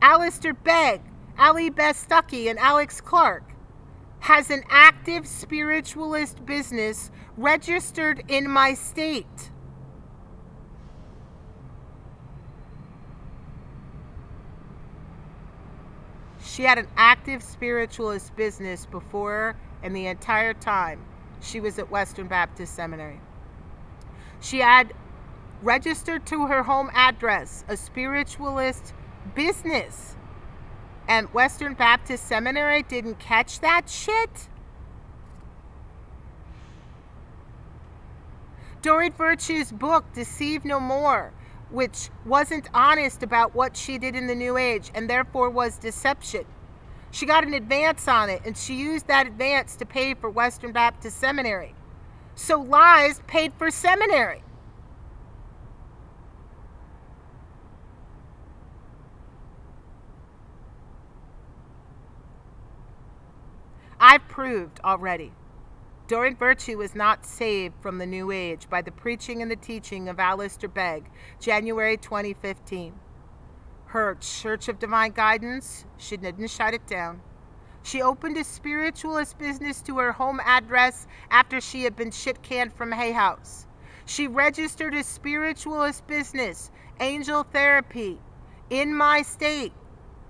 Alistair Begg, Ali Bestucky, and Alex Clark, has an active spiritualist business registered in my state. She had an active spiritualist business before and the entire time she was at Western Baptist Seminary. She had registered to her home address a spiritualist business, and Western Baptist Seminary didn't catch that shit? Doreen Virtue's book, Deceive No More, which wasn't honest about what she did in the New Age and therefore was deception. She got an advance on it, and she used that advance to pay for Western Baptist Seminary. So lies paid for seminary. I've proved already. Doreen Virtue was not saved from the New Age by the preaching and the teaching of Alistair Begg, January 2015. Her Church of Divine Guidance, she didn't shut it down. She opened a spiritualist business to her home address after she had been shit-canned from Hay House. She registered a spiritualist business, Angel Therapy, in my state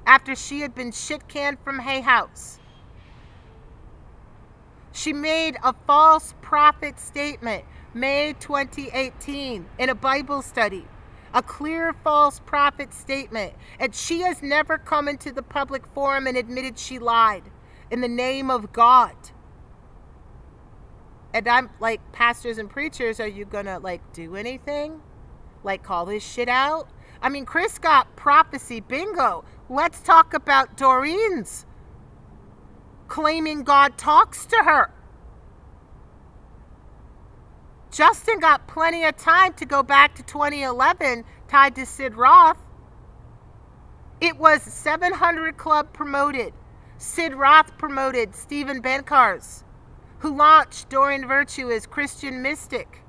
after she had been shit-canned from Hay House. She made a false prophet statement, May 2018, in a Bible study. A clear false prophet statement. And she has never come into the public forum and admitted she lied in the name of God. And I'm like, pastors and preachers, are you gonna like do anything? Like call this shit out? I mean, Chris got prophecy bingo. Let's talk about Doreen's claiming God talks to her. Justin got plenty of time to go back to 2011 tied to Sid Roth. It was 700 Club promoted. Sid Roth promoted Stephen Benkars, who launched Doreen Virtue as Christian mystic.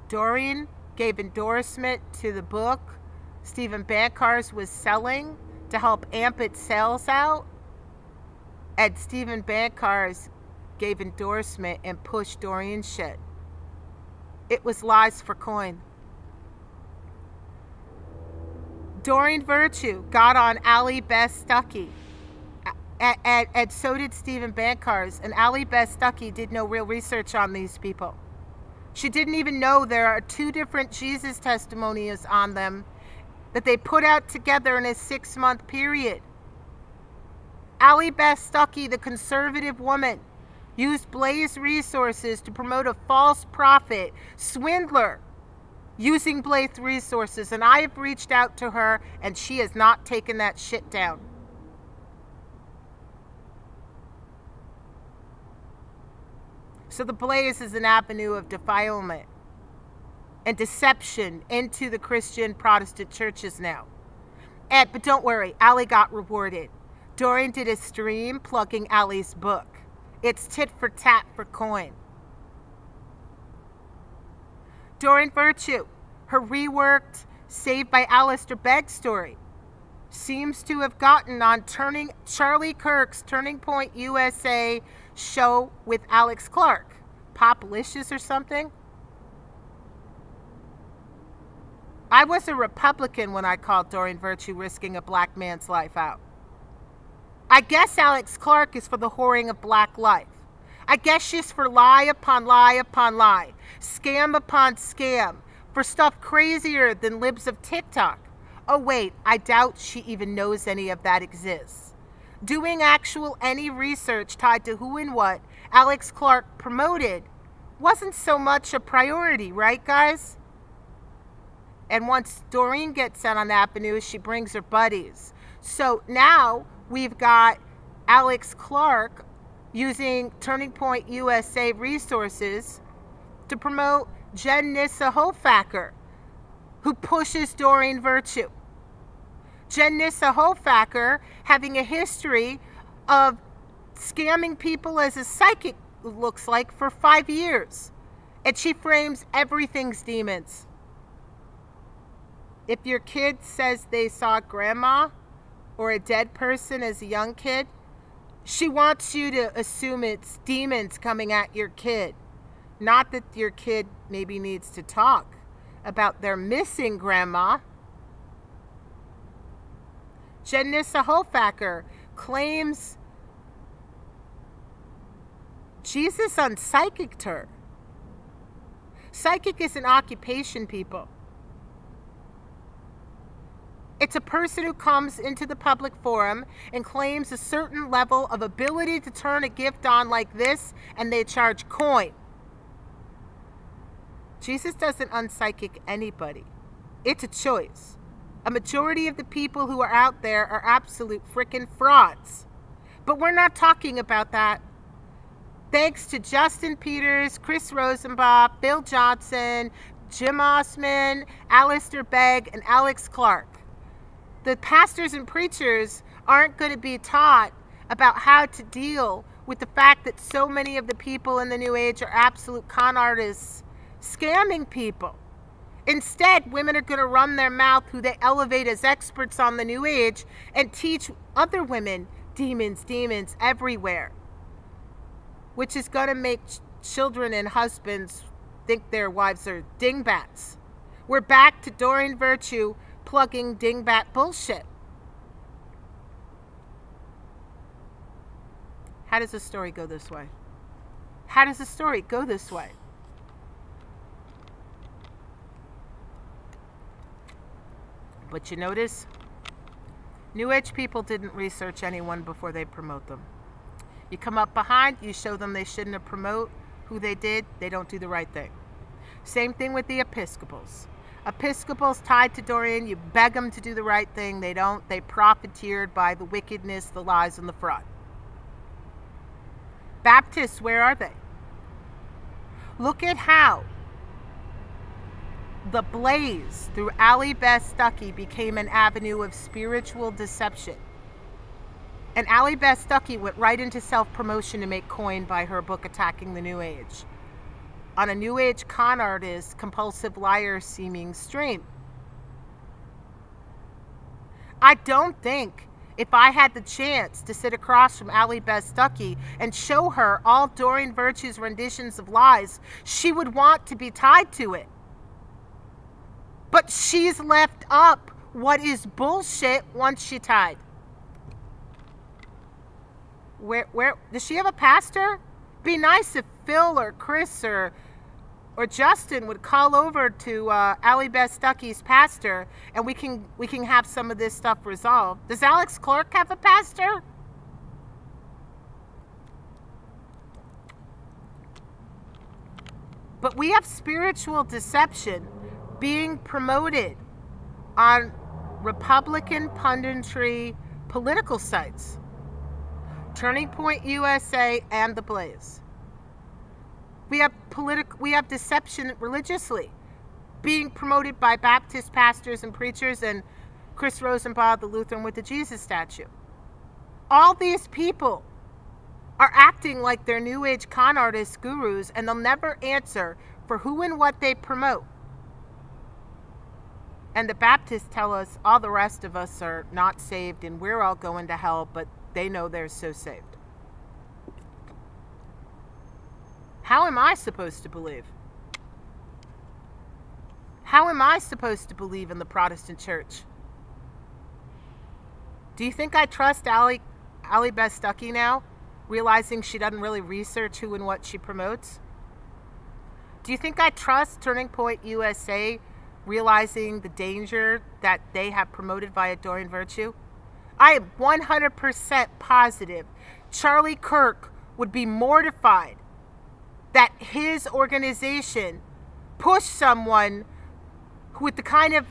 Doreen gave endorsement to the book Stephen Benkars was selling to help amp its sales out. And Stephen Benkars gave endorsement and pushed Doreen's shit. It was lies for coin. Doreen Virtue got on Allie Beth Stuckey. And so did Stephen Benkars. And Allie Beth Stuckey did no real research on these people. She didn't even know there are 2 different Jesus testimonies on them that they put out together in a 6-month period. Allie Beth Stuckey, the conservative woman, used Blaze resources to promote a false prophet, swindler, using Blaze resources. And I have reached out to her, and she has not taken that shit down. So the Blaze is an avenue of defilement and deception into the Christian Protestant churches now. But don't worry, Allie got rewarded. Doreen did a stream plugging Allie's book. It's tit for tat for coin. Doreen Virtue, her reworked Saved by Alistair Begg story, seems to have gotten on Charlie Kirk's Turning Point USA show with Alex Clark. Poplicious or something? I was a Republican when I called Doreen Virtue risking a black man's life out. I guess Alex Clark is for the whoring of black life. I guess she's for lie upon lie upon lie, scam upon scam, for stuff crazier than libs of TikTok. Oh wait, I doubt she even knows any of that exists. Doing any research tied to who and what Alex Clark promoted wasn't so much a priority, right guys? And once Doreen gets out on the avenue, she brings her buddies. So now we've got Alex Clark using Turning Point USA resources to promote Jen Nissa Hofacker, who pushes Doreen Virtue. Jen Nissa Hofacker having a history of scamming people as a psychic, looks like, for 5 years. And she frames everything's demons. If your kid says they saw grandma or a dead person as a young kid, she wants you to assume it's demons coming at your kid. Not that your kid maybe needs to talk about their missing grandma. Jen Nissa Hofacker claims Jesus unpsychicked her. Psychic is an occupation, people. It's a person who comes into the public forum and claims a certain level of ability to turn a gift on like this, and they charge coin. Jesus doesn't unpsychic anybody. It's a choice. A majority of the people who are out there are absolute frickin' frauds. But we're not talking about that. Thanks to Justin Peters, Chris Rosebrough, Bill Johnson, Jim Osman, Alistair Begg, and Alex Clark. The pastors and preachers aren't going to be taught about how to deal with the fact that so many of the people in the New Age are absolute con artists scamming people. Instead, women are going to run their mouth, who they elevate as experts on the New Age, and teach other women demons, demons everywhere, which is going to make children and husbands think their wives are dingbats. We're back to Doreen Virtue plugging dingbat bullshit. How does the story go this way? How does the story go this way? But you notice New Age people didn't research anyone before they promote them. You come up behind, you show them they shouldn't have promote who they did, they don't do the right thing. Same thing with the Episcopals. Episcopals tied to Doreen, you beg them to do the right thing, they don't. They profiteered by the wickedness, the lies, and the fraud. Baptists, where are they? Look at how the blaze through Allie Beth Stuckey became an avenue of spiritual deception. And Allie Beth Stuckey went right into self-promotion to make coin by her book Attacking the New Age, on a New Age con artist, compulsive liar seeming stream. I don't think if I had the chance to sit across from Allie Beth Stuckey and show her all Doreen Virtue's renditions of lies, she would want to be tied to it. But she's left up what is bullshit once she tied. Where does she have a pastor? Be nice if Phil or Chris or Justin would call over to Allie Beth Stuckey's pastor, and we can have some of this stuff resolved. Does Alex Clark have a pastor? But we have spiritual deception being promoted on Republican punditry political sites. Turning Point USA and The Blaze. We have deception religiously being promoted by Baptist pastors and preachers and Chris Rosebrough, the Lutheran with the Jesus statue. All these people are acting like they're New Age con artists, gurus, and they'll never answer for who and what they promote. And the Baptists tell us all the rest of us are not saved and we're all going to hell, but they know they're so saved. How am I supposed to believe? How am I supposed to believe in the Protestant church? Do you think I trust Allie Beth Stuckey now, realizing she doesn't really research who and what she promotes? Do you think I trust Turning Point USA, realizing the danger that they have promoted via Doreen Virtue? I am 100% positive Charlie Kirk would be mortified that his organization pushed someone who, with the kind of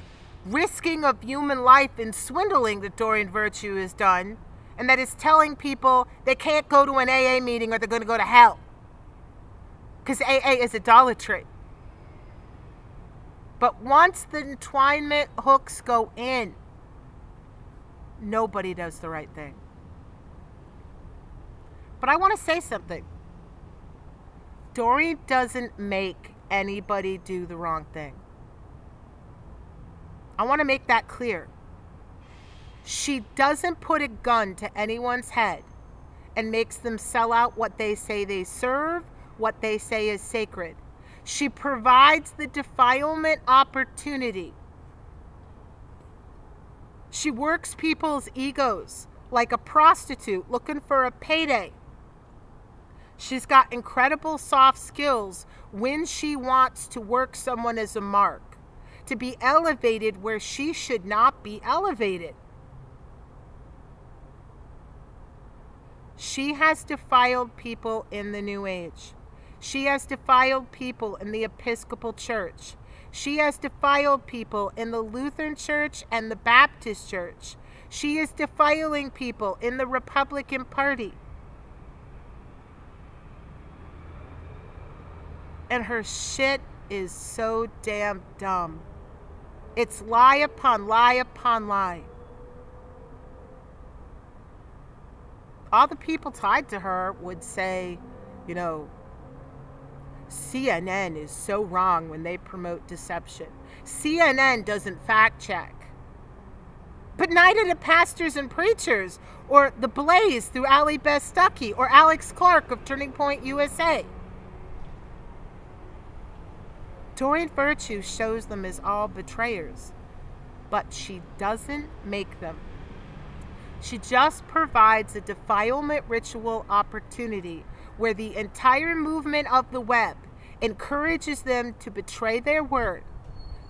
risking of human life and swindling that Doreen Virtue has done, and that is telling people they can't go to an AA meeting or they're going to go to hell. Because AA is idolatry. But once the entwinement hooks go in, nobody does the right thing. But I want to say something. Doreen doesn't make anybody do the wrong thing. I want to make that clear. She doesn't put a gun to anyone's head and makes them sell out what they say they serve, what they say is sacred. She provides the defilement opportunity. She works people's egos like a prostitute looking for a payday. She's got incredible soft skills when she wants to work someone as a mark, to be elevated where she should not be elevated. She has defiled people in the New Age. She has defiled people in the Episcopal Church. She has defiled people in the Lutheran Church and the Baptist Church. She is defiling people in the Republican Party. And her shit is so damn dumb. It's lie upon lie upon lie. All the people tied to her would say, you know, CNN is so wrong when they promote deception. CNN doesn't fact check. But neither do pastors and preachers, or the Blaze through Allie Beth Stuckey, or Alex Clark of Turning Point USA. Doreen Virtue shows them as all betrayers, but she doesn't make them. She just provides a defilement ritual opportunity where the entire movement of the web encourages them to betray their word,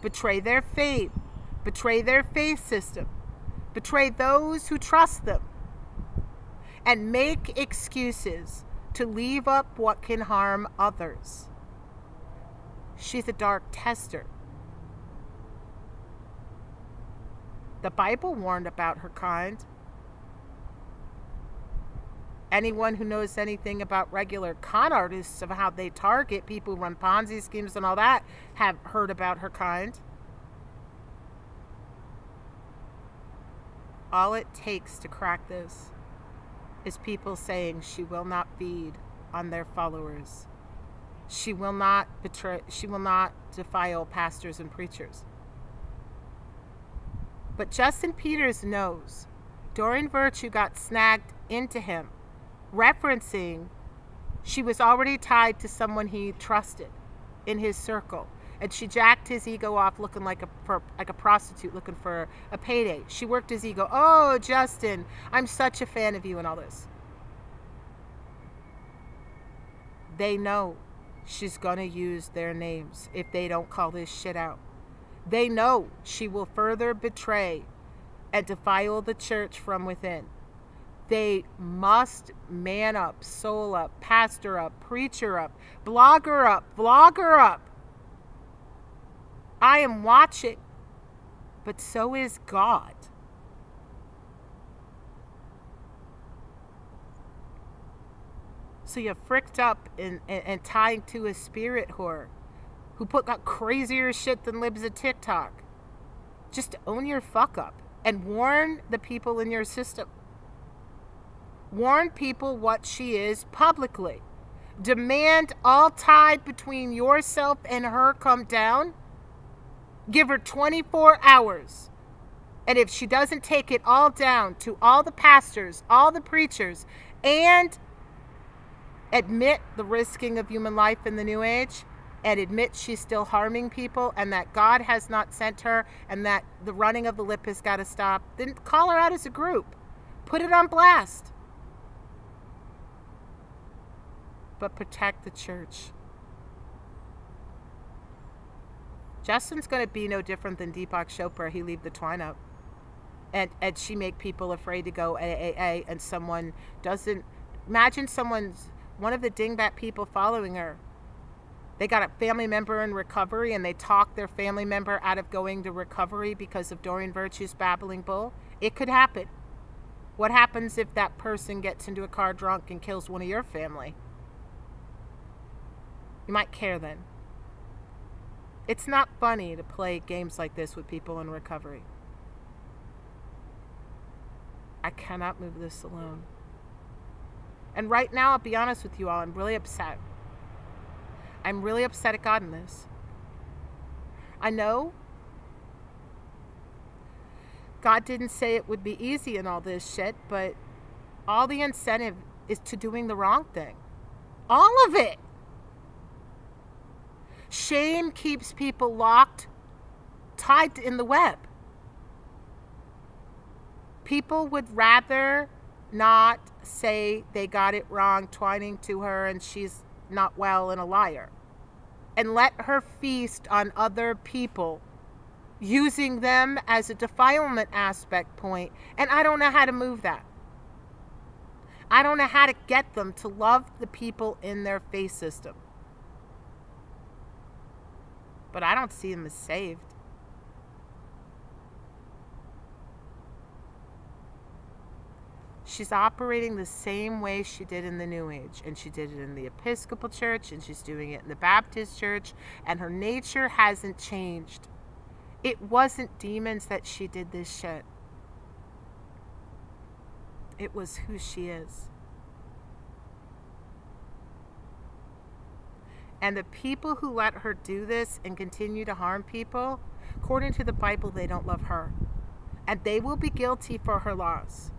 betray their faith, betray their faith system, betray those who trust them, and make excuses to leave up what can harm others. She's a dark tester. The Bible warned about her kind. Anyone who knows anything about regular con artists, of how they target people who run Ponzi schemes and all that, have heard about her kind. All it takes to crack this is people saying she will not feed on their followers. She will not betray, she will not defile pastors and preachers. But Justin Peters knows Doreen Virtue got snagged into him, referencing she was already tied to someone he trusted in his circle. And she jacked his ego off looking like a prostitute looking for a payday. She worked his ego. Oh, Justin, I'm such a fan of you and all this. They know she's going to use their names if they don't call this shit out. They know she will further betray and defile the church from within. They must man up, soul up, pastor up, preacher up, blogger up, vlogger up. I am watching, but so is God. So you're fricked up and tied to a spirit whore who got crazier shit than libs of TikTok. Just own your fuck up and warn the people in your system. Warn people what she is publicly. Demand all tide between yourself and her come down. Give her 24 hours. And if she doesn't take it all down to all the pastors, all the preachers, and admit the risking of human life in the New Age, and admit she's still harming people, and that God has not sent her, and that the running of the lip has got to stop, then call her out as a group. Put it on blast. But protect the church. Justin's going to be no different than Deepak Chopra. He leave the twine up. And she make people afraid to go AAA, and someone doesn't. Imagine one of the dingbat people following her. They got a family member in recovery, and they talk their family member out of going to recovery because of Doreen Virtue's babbling bull. It could happen. What happens if that person gets into a car drunk and kills one of your family? You might care then. It's not funny to play games like this with people in recovery. I cannot move this alone. And right now, I'll be honest with you all, I'm really upset. I'm really upset at God in this. I know God didn't say it would be easy and all this shit, but all the incentive is to doing the wrong thing. All of it. Shame keeps people locked, tied in the web. People would rather not say they got it wrong, twining to her and she's not well and a liar, and let her feast on other people, using them as a defilement aspect point. And I don't know how to move that. I don't know how to get them to love the people in their faith system. But I don't see them as saved. She's operating the same way she did in the New Age, and she did it in the Episcopal Church, and she's doing it in the Baptist Church, and her nature hasn't changed. It wasn't demons that she did this shit. It was who she is. And the people who let her do this and continue to harm people, according to the Bible, they don't love her. And they will be guilty for her loss.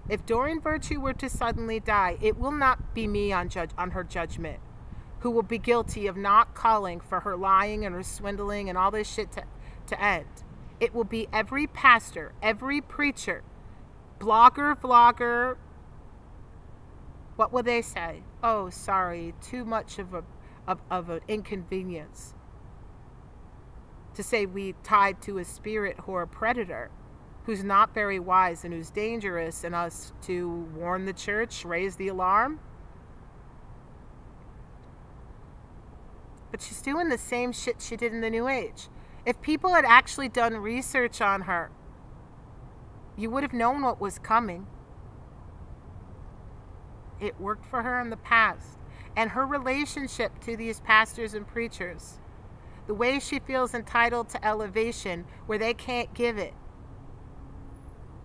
If Doreen Virtue were to suddenly die, it will not be me on her judgment who will be guilty of not calling for her lying and her swindling and all this shit to end. It will be every pastor, every preacher, blogger, vlogger. What will they say? Oh, sorry, too much of an inconvenience to say we tied to a spirit whore predator who's not very wise and who's dangerous, and us to warn the church, raise the alarm? But she's doing the same shit she did in the New Age. If people had actually done research on her, you would have known what was coming. It worked for her in the past. And her relationship to these pastors and preachers, the way she feels entitled to elevation where they can't give it,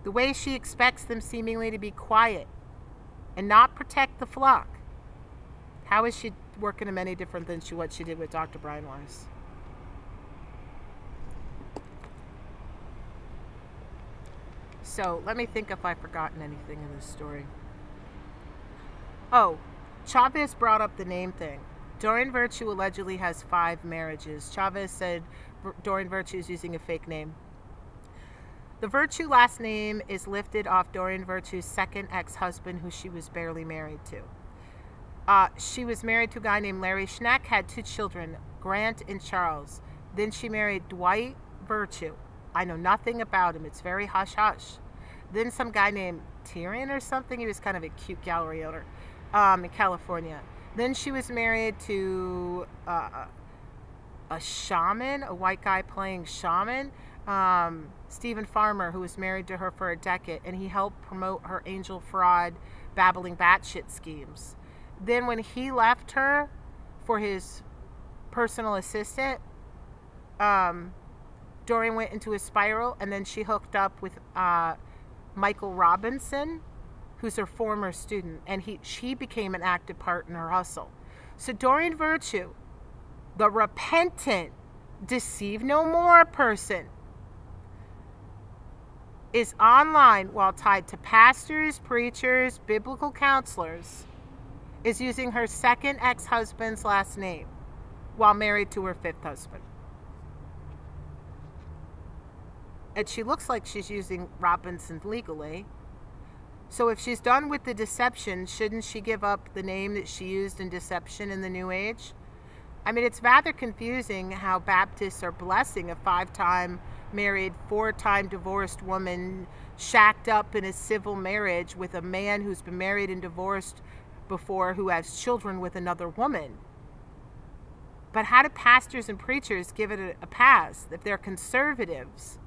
the way she expects them seemingly to be quiet and not protect the flock. How is she working them any different than what she did with Dr. Brian Weiss? So let me think if I've forgotten anything in this story. Oh, Chavez brought up the name thing. Doreen Virtue allegedly has 5 marriages. Chavez said Doreen Virtue is using a fake name. The Virtue last name is lifted off Doreen Virtue's second ex-husband, who she was barely married to. She was married to a guy named Larry Schneck, had 2 children, Grant and Charles. Then she married Dwight Virtue. I know nothing about him. It's very hush-hush. Then some guy named Tyrion or something. He was kind of a cute gallery owner in California. Then she was married to a shaman, a white guy playing shaman, Stephen Farmer, who was married to her for a decade, and he helped promote her angel fraud, babbling batshit schemes. Then when he left her for his personal assistant, Doreen went into a spiral, and then she hooked up with Michael Robinson, who's her former student, and she became an active part in her hustle. So Doreen Virtue, the repentant, deceive no more person, is online while tied to pastors, preachers, biblical counselors, is using her second ex-husband's last name while married to her 5th husband. And she looks like she's using Robinson legally. So if she's done with the deception, shouldn't she give up the name that she used in deception in the New Age? I mean, it's rather confusing how Baptists are blessing a 5-time married, 4-time divorced woman shacked up in a civil marriage with a man who's been married and divorced before, who has children with another woman. But how do pastors and preachers give it a pass if they're conservatives?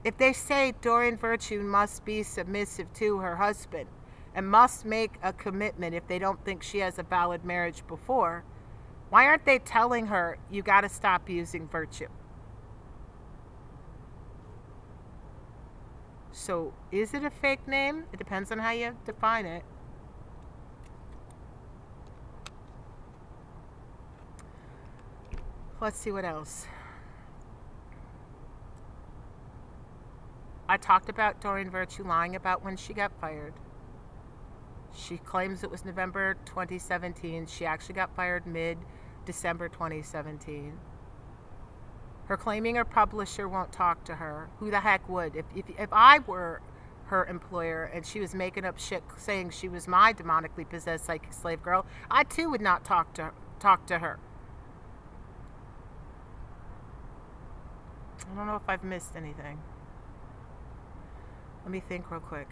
If they say Doreen Virtue must be submissive to her husband and must make a commitment if they don't think she has a valid marriage before, why aren't they telling her, you got to stop using Virtue? So is it a fake name? It depends on how you define it. Let's see what else. I talked about Doreen Virtue lying about when she got fired. She claims it was November 2017. She actually got fired mid-December 2017. Her claiming her publisher won't talk to her. Who the heck would? If I were her employer and she was making up shit saying she was my demonically possessed psychic slave girl, I too would not talk to her. I don't know if I've missed anything. Let me think real quick.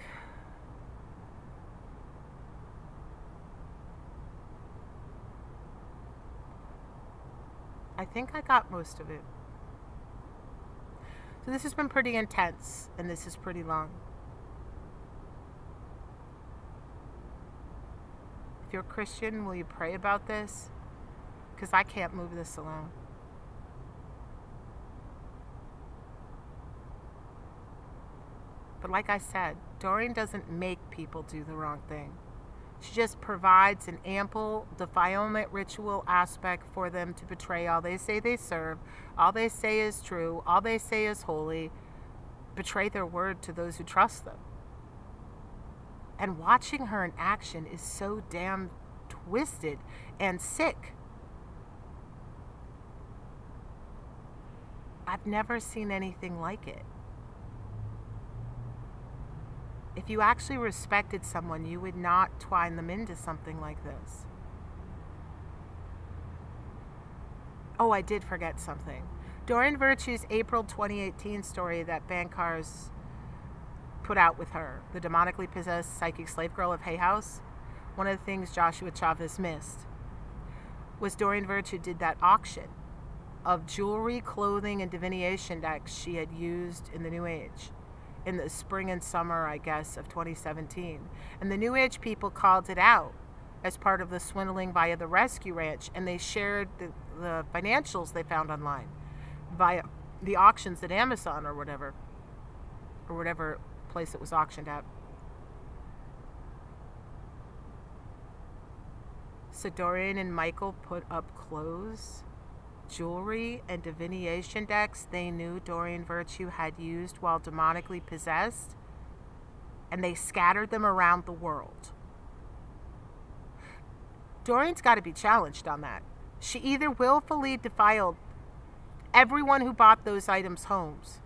I think I got most of it. So this has been pretty intense, and this is pretty long. If you're a Christian, will you pray about this? Because I can't move this alone. But like I said, Doreen doesn't make people do the wrong thing. She just provides an ample defilement ritual aspect for them to betray all they say they serve, all they say is true, all they say is holy, betray their word to those who trust them. And watching her in action is so damn twisted and sick. I've never seen anything like it. If you actually respected someone, you would not twine them into something like this. Oh, I did forget something. Doreen Virtue's April 2018 story that Bankar's put out with her, the demonically possessed psychic slave girl of Hay House, one of the things Joshua Chavez missed was Doreen Virtue did that auction of jewelry, clothing, and divination decks she had used in the New Age in the spring and summer, I guess, of 2017. And the New Age people called it out as part of the swindling via the Rescue Ranch, and they shared the financials they found online via the auctions at Amazon or whatever place it was auctioned at. So Doreen and Michael put up clothes, jewelry, and divination decks they knew Doreen Virtue had used while demonically possessed, and they scattered them around the world. Doreen's got to be challenged on that. She either willfully defiled everyone who bought those items' homes,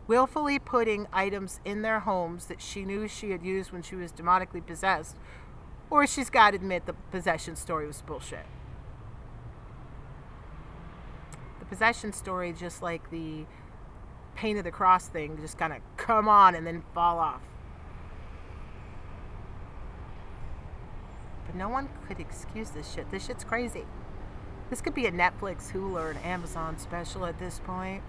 willfully putting items in their homes that she knew she had used when she was demonically possessed, or she's got to admit the possession story was bullshit. The possession story, just like the pain of the cross thing, just kind of come on and then fall off. But no one could excuse this shit. This shit's crazy. This could be a Netflix, Hulu, or an Amazon special at this point.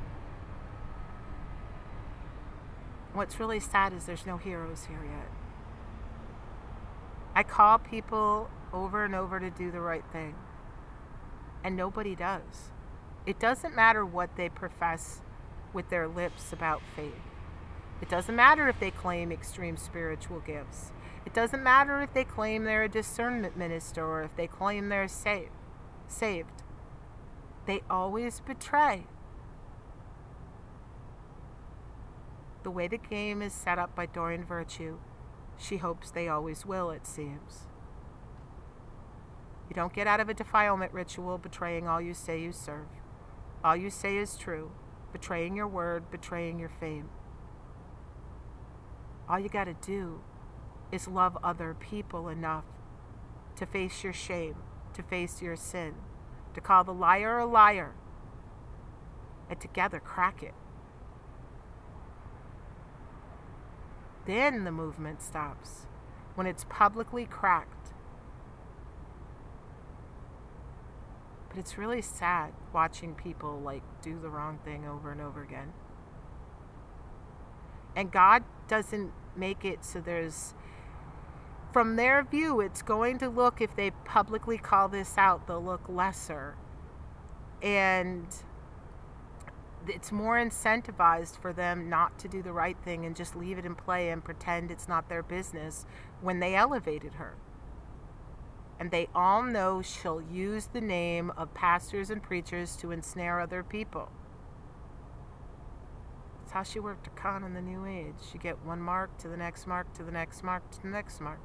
What's really sad is there's no heroes here yet. I call people over and over to do the right thing, and nobody does. It doesn't matter what they profess with their lips about faith. It doesn't matter if they claim extreme spiritual gifts. It doesn't matter if they claim they're a discernment minister or if they claim they're saved. They always betray. The way the game is set up by Doreen Virtue, she hopes they always will, it seems. You don't get out of a defilement ritual betraying all you say you serve. All you say is true, betraying your word, betraying your fame. All you got to do is love other people enough to face your shame, to face your sin, to call the liar a liar, and together crack it. Then the movement stops, when it's publicly cracked. But it's really sad watching people do the wrong thing over and over again. And God doesn't make it so there's, from their view, it's going to look, if they publicly call this out, they'll look lesser. And it's more incentivized for them not to do the right thing and just leave it in play and pretend it's not their business when they elevated her. And they all know she'll use the name of pastors and preachers to ensnare other people. That's how she worked a con in the New Age. You get one mark to the next mark to the next mark to the next mark.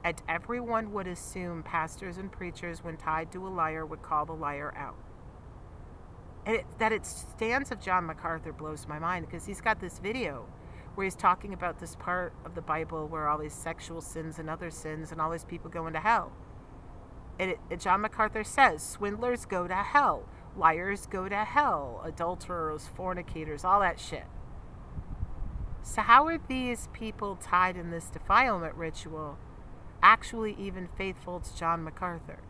And everyone would assume pastors and preachers, when tied to a liar, would call the liar out. And that it stands of John MacArthur blows my mind, because he's got this video where he's talking about this part of the Bible where all these sexual sins and other sins and all these people go into hell. And John MacArthur says swindlers go to hell, liars go to hell, adulterers, fornicators, all that shit. So how are these people tied in this defilement ritual actually even faithful to John MacArthur?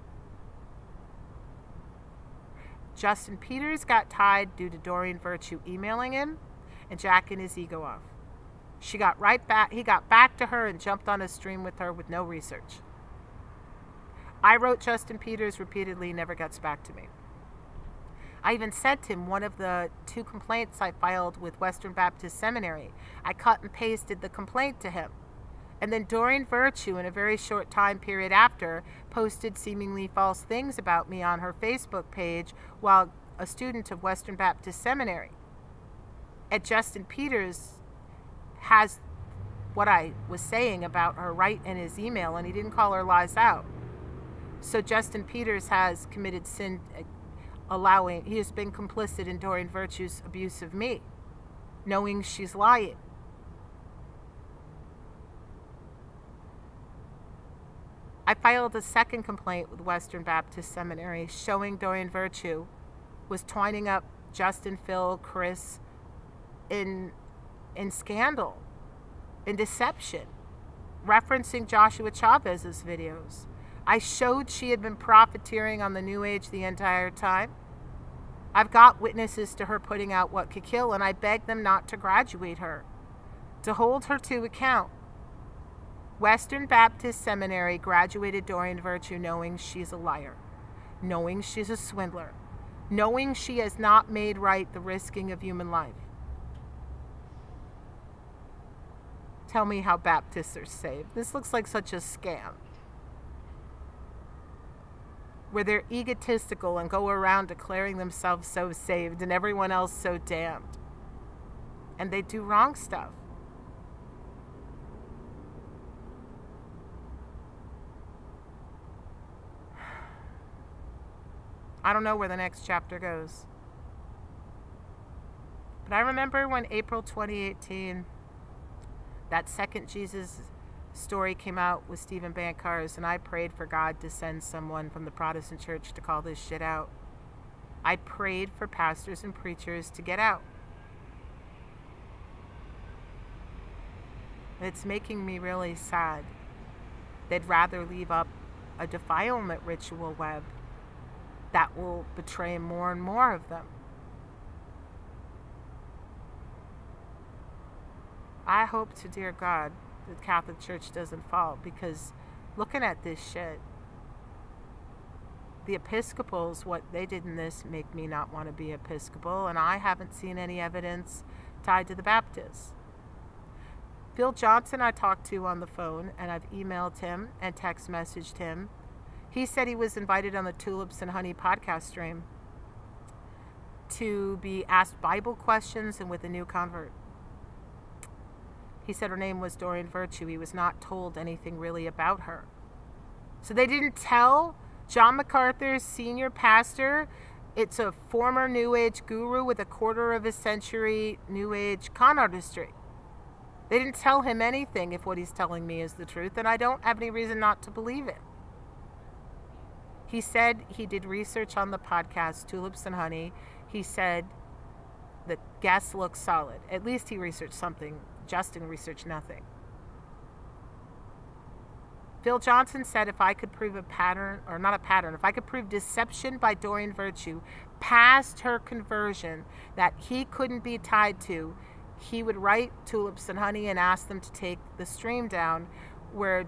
Justin Peters got tied due to Doreen Virtue emailing him and jacking his ego off. He got back to her and jumped on a stream with her with no research. I wrote Justin Peters repeatedly, never gets back to me. I even sent him one of the 2 complaints I filed with Western Baptist Seminary. I cut and pasted the complaint to him. And then Doreen Virtue, in a very short time period after, posted seemingly false things about me on her Facebook page while a student of Western Baptist Seminary. And Justin Peters has what I was saying about her right in his email, and he didn't call her lies out. So Justin Peters has committed sin, he has been complicit in Doreen Virtue's abuse of me, knowing she's lying. I filed a second complaint with Western Baptist Seminary showing Doreen Virtue was twining up Justin, Phil, Chris in in scandal, in deception, referencing Joshua Chavez's videos. I showed she had been profiteering on the New Age the entire time. I've got witnesses to her putting out what could kill, and I begged them not to graduate her, to hold her to account. Western Baptist Seminary graduated Doreen Virtue knowing she's a liar, knowing she's a swindler, knowing she has not made right the risking of human life. Tell me how Baptists are saved. This looks like such a scam, where they're egotistical and go around declaring themselves so saved and everyone else so damned. And they do wrong stuff. I don't know where the next chapter goes. But I remember when April 2018, that second Jesus story came out with Stephen Bancarz, and I prayed for God to send someone from the Protestant church to call this shit out. I prayed for pastors and preachers to get out. It's making me really sad. They'd rather leave up a defilement ritual web that will betray more and more of them. I hope to dear God the Catholic Church doesn't fall, because looking at this shit, the Episcopals, what they did in this make me not want to be Episcopal, and I haven't seen any evidence tied to the Baptists. Phil Johnson I talked to on the phone, and I've emailed him and text messaged him. He said he was invited on the Tulips and Honey podcast stream to be asked Bible questions and with a new convert. He said her name was Doreen Virtue. He was not told anything really about her. So they didn't tell John MacArthur's senior pastor. It's a former New Age guru with a quarter of a century New Age con artistry. They didn't tell him anything if what he's telling me is the truth, and I don't have any reason not to believe it. He said he did research on the podcast, Tulips and Honey. He said the guests look solid. At least he researched something. Justin researched nothing. Phil Johnson said if I could prove a pattern, or not a pattern, if I could prove deception by Doreen Virtue past her conversion that he couldn't be tied to, he would write Tulips and Honey and ask them to take the stream down, where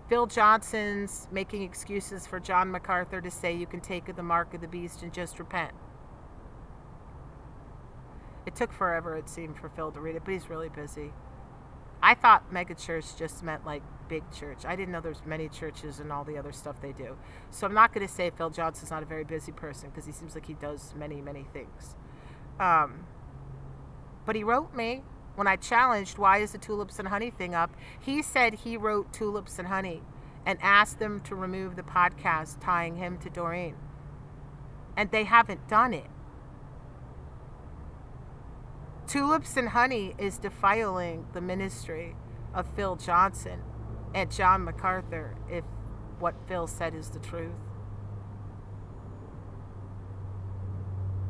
Phil Johnson's making excuses for John MacArthur to say you can take the mark of the beast and just repent. It took forever, it seemed, for Phil to read it, but he's really busy. I thought megachurch just meant like big church. I didn't know there's many churches and all the other stuff they do. So I'm not going to say Phil Johnson's not a very busy person, because he seems like he does many, many things. But he wrote me when I challenged, why is the Tulips and Honey thing up? He said he wrote Tulips and Honey and asked them to remove the podcast tying him to Doreen. And they haven't done it. Tulips and Honey is defiling the ministry of Phil Johnson and John MacArthur if what Phil said is the truth.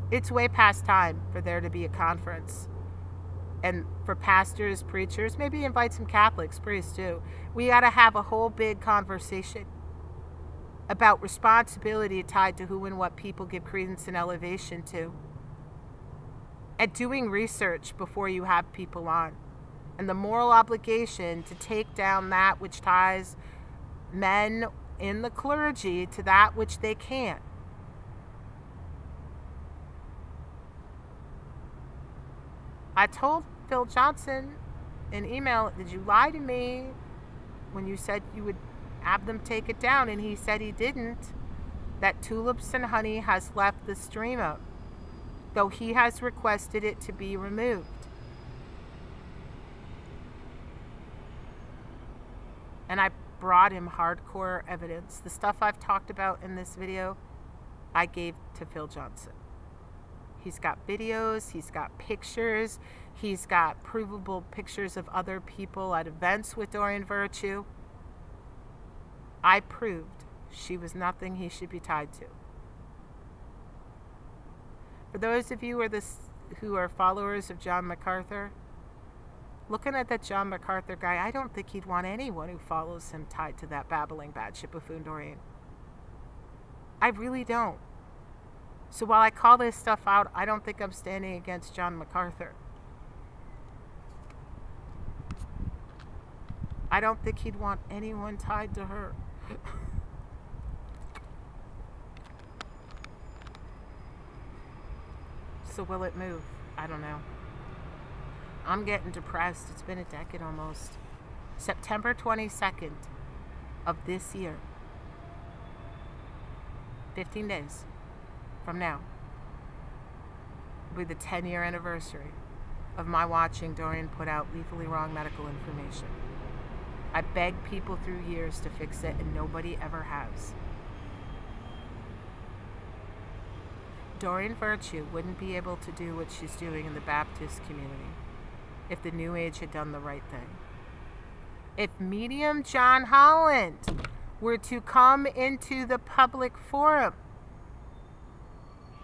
It's way past time for there to be a conference. And for pastors, preachers, maybe invite some Catholics, priests too. We got to have a whole big conversation about responsibility tied to who and what people give credence and elevation to. And doing research before you have people on. And the moral obligation to take down that which ties men in the clergy to that which they can't. I told Phil Johnson in email, did you lie to me when you said you would have them take it down? And he said he didn't. That Tulips and Honey has left the stream up, though he has requested it to be removed. And I brought him hardcore evidence. The stuff I've talked about in this video, I gave to Phil Johnson. He's got videos, he's got pictures, he's got provable pictures of other people at events with Doreen Virtue. I proved she was nothing he should be tied to. For those of you who are followers of John MacArthur, Looking at that John MacArthur guy, I don't think he'd want anyone who follows him tied to that babbling batshit buffoon Doreen. I really don't. So while I call this stuff out, I don't think I'm standing against John MacArthur. I don't think he'd want anyone tied to her. So will it move? I don't know. I'm getting depressed. It's been a decade almost. September 22nd of this year. 15 days from now will be the 10-year anniversary of my watching Doreen put out lethally wrong medical information. I begged people through years to fix it, and nobody ever has. Doreen Virtue wouldn't be able to do what she's doing in the Baptist community if the New Age had done the right thing. If medium John Holland were to come into the public forum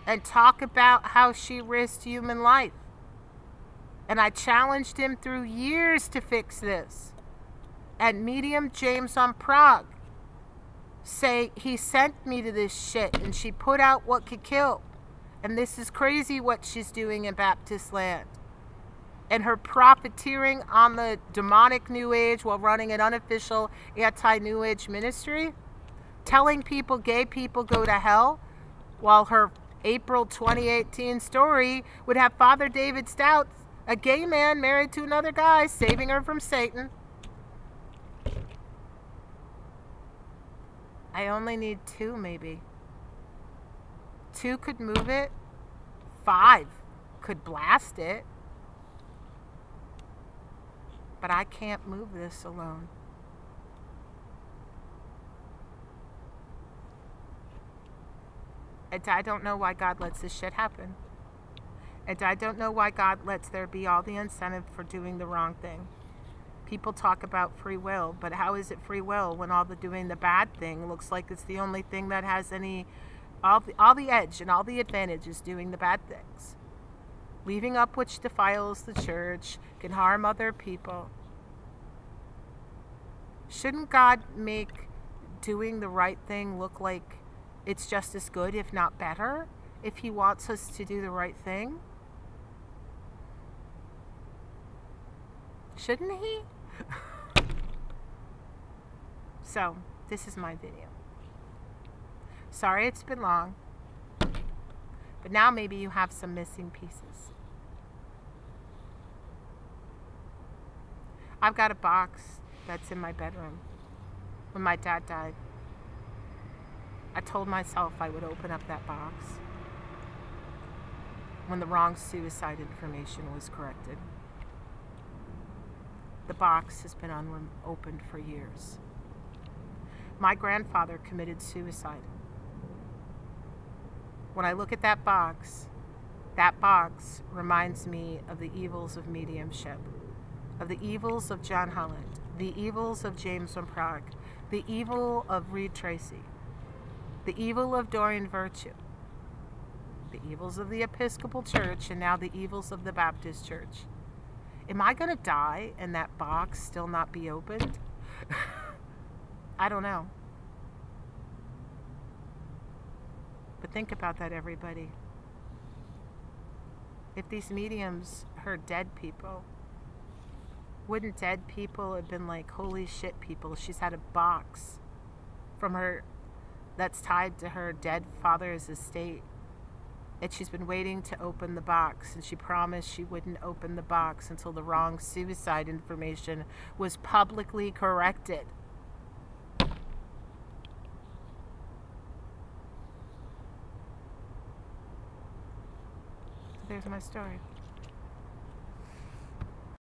and talk about how she risked human life, and I challenged him through years to fix this, and medium James on Prague say he sent me to this shit and she put out what could kill, and this is crazy what she's doing in Baptist land, and her profiteering on the demonic New Age while running an unofficial anti-New Age ministry, telling people gay people go to hell, while her April 2018 story would have Father David Stout, a gay man married to another guy, saving her from Satan. I only need 2, maybe. 2 could move it. 5 could blast it. But I can't move this alone. And I don't know why God lets this shit happen. And I don't know why God lets there be all the incentive for doing the wrong thing. People talk about free will, but how is it free will when all the doing the bad thing looks like it's the only thing that has all the edge and all the advantage is doing the bad things? Leaving up which defiles the church, can harm other people. Shouldn't God make doing the right thing look like it's just as good, if not better, if he wants us to do the right thing? Shouldn't he? So, this is my video. Sorry it's been long, but now maybe you have some missing pieces. I've got a box that's in my bedroom. When my dad died, I told myself I would open up that box when the wrong suicide information was corrected. The box has been unopened for years. My grandfather committed suicide. When I look at that box reminds me of the evils of mediumship, of the evils of John Holland, the evils of James from Prague, the evil of Reed Tracy, the evil of Doreen Virtue, the evils of the Episcopal Church, and now the evils of the Baptist Church. Am I going to die and that box still not be opened? I don't know. But think about that, everybody. If these mediums heard dead people, wouldn't dead people have been like, holy shit, people, she's had a box from her that's tied to her dead father's estate, and she's been waiting to open the box, and she promised she wouldn't open the box until the wrong suicide information was publicly corrected. There's my story.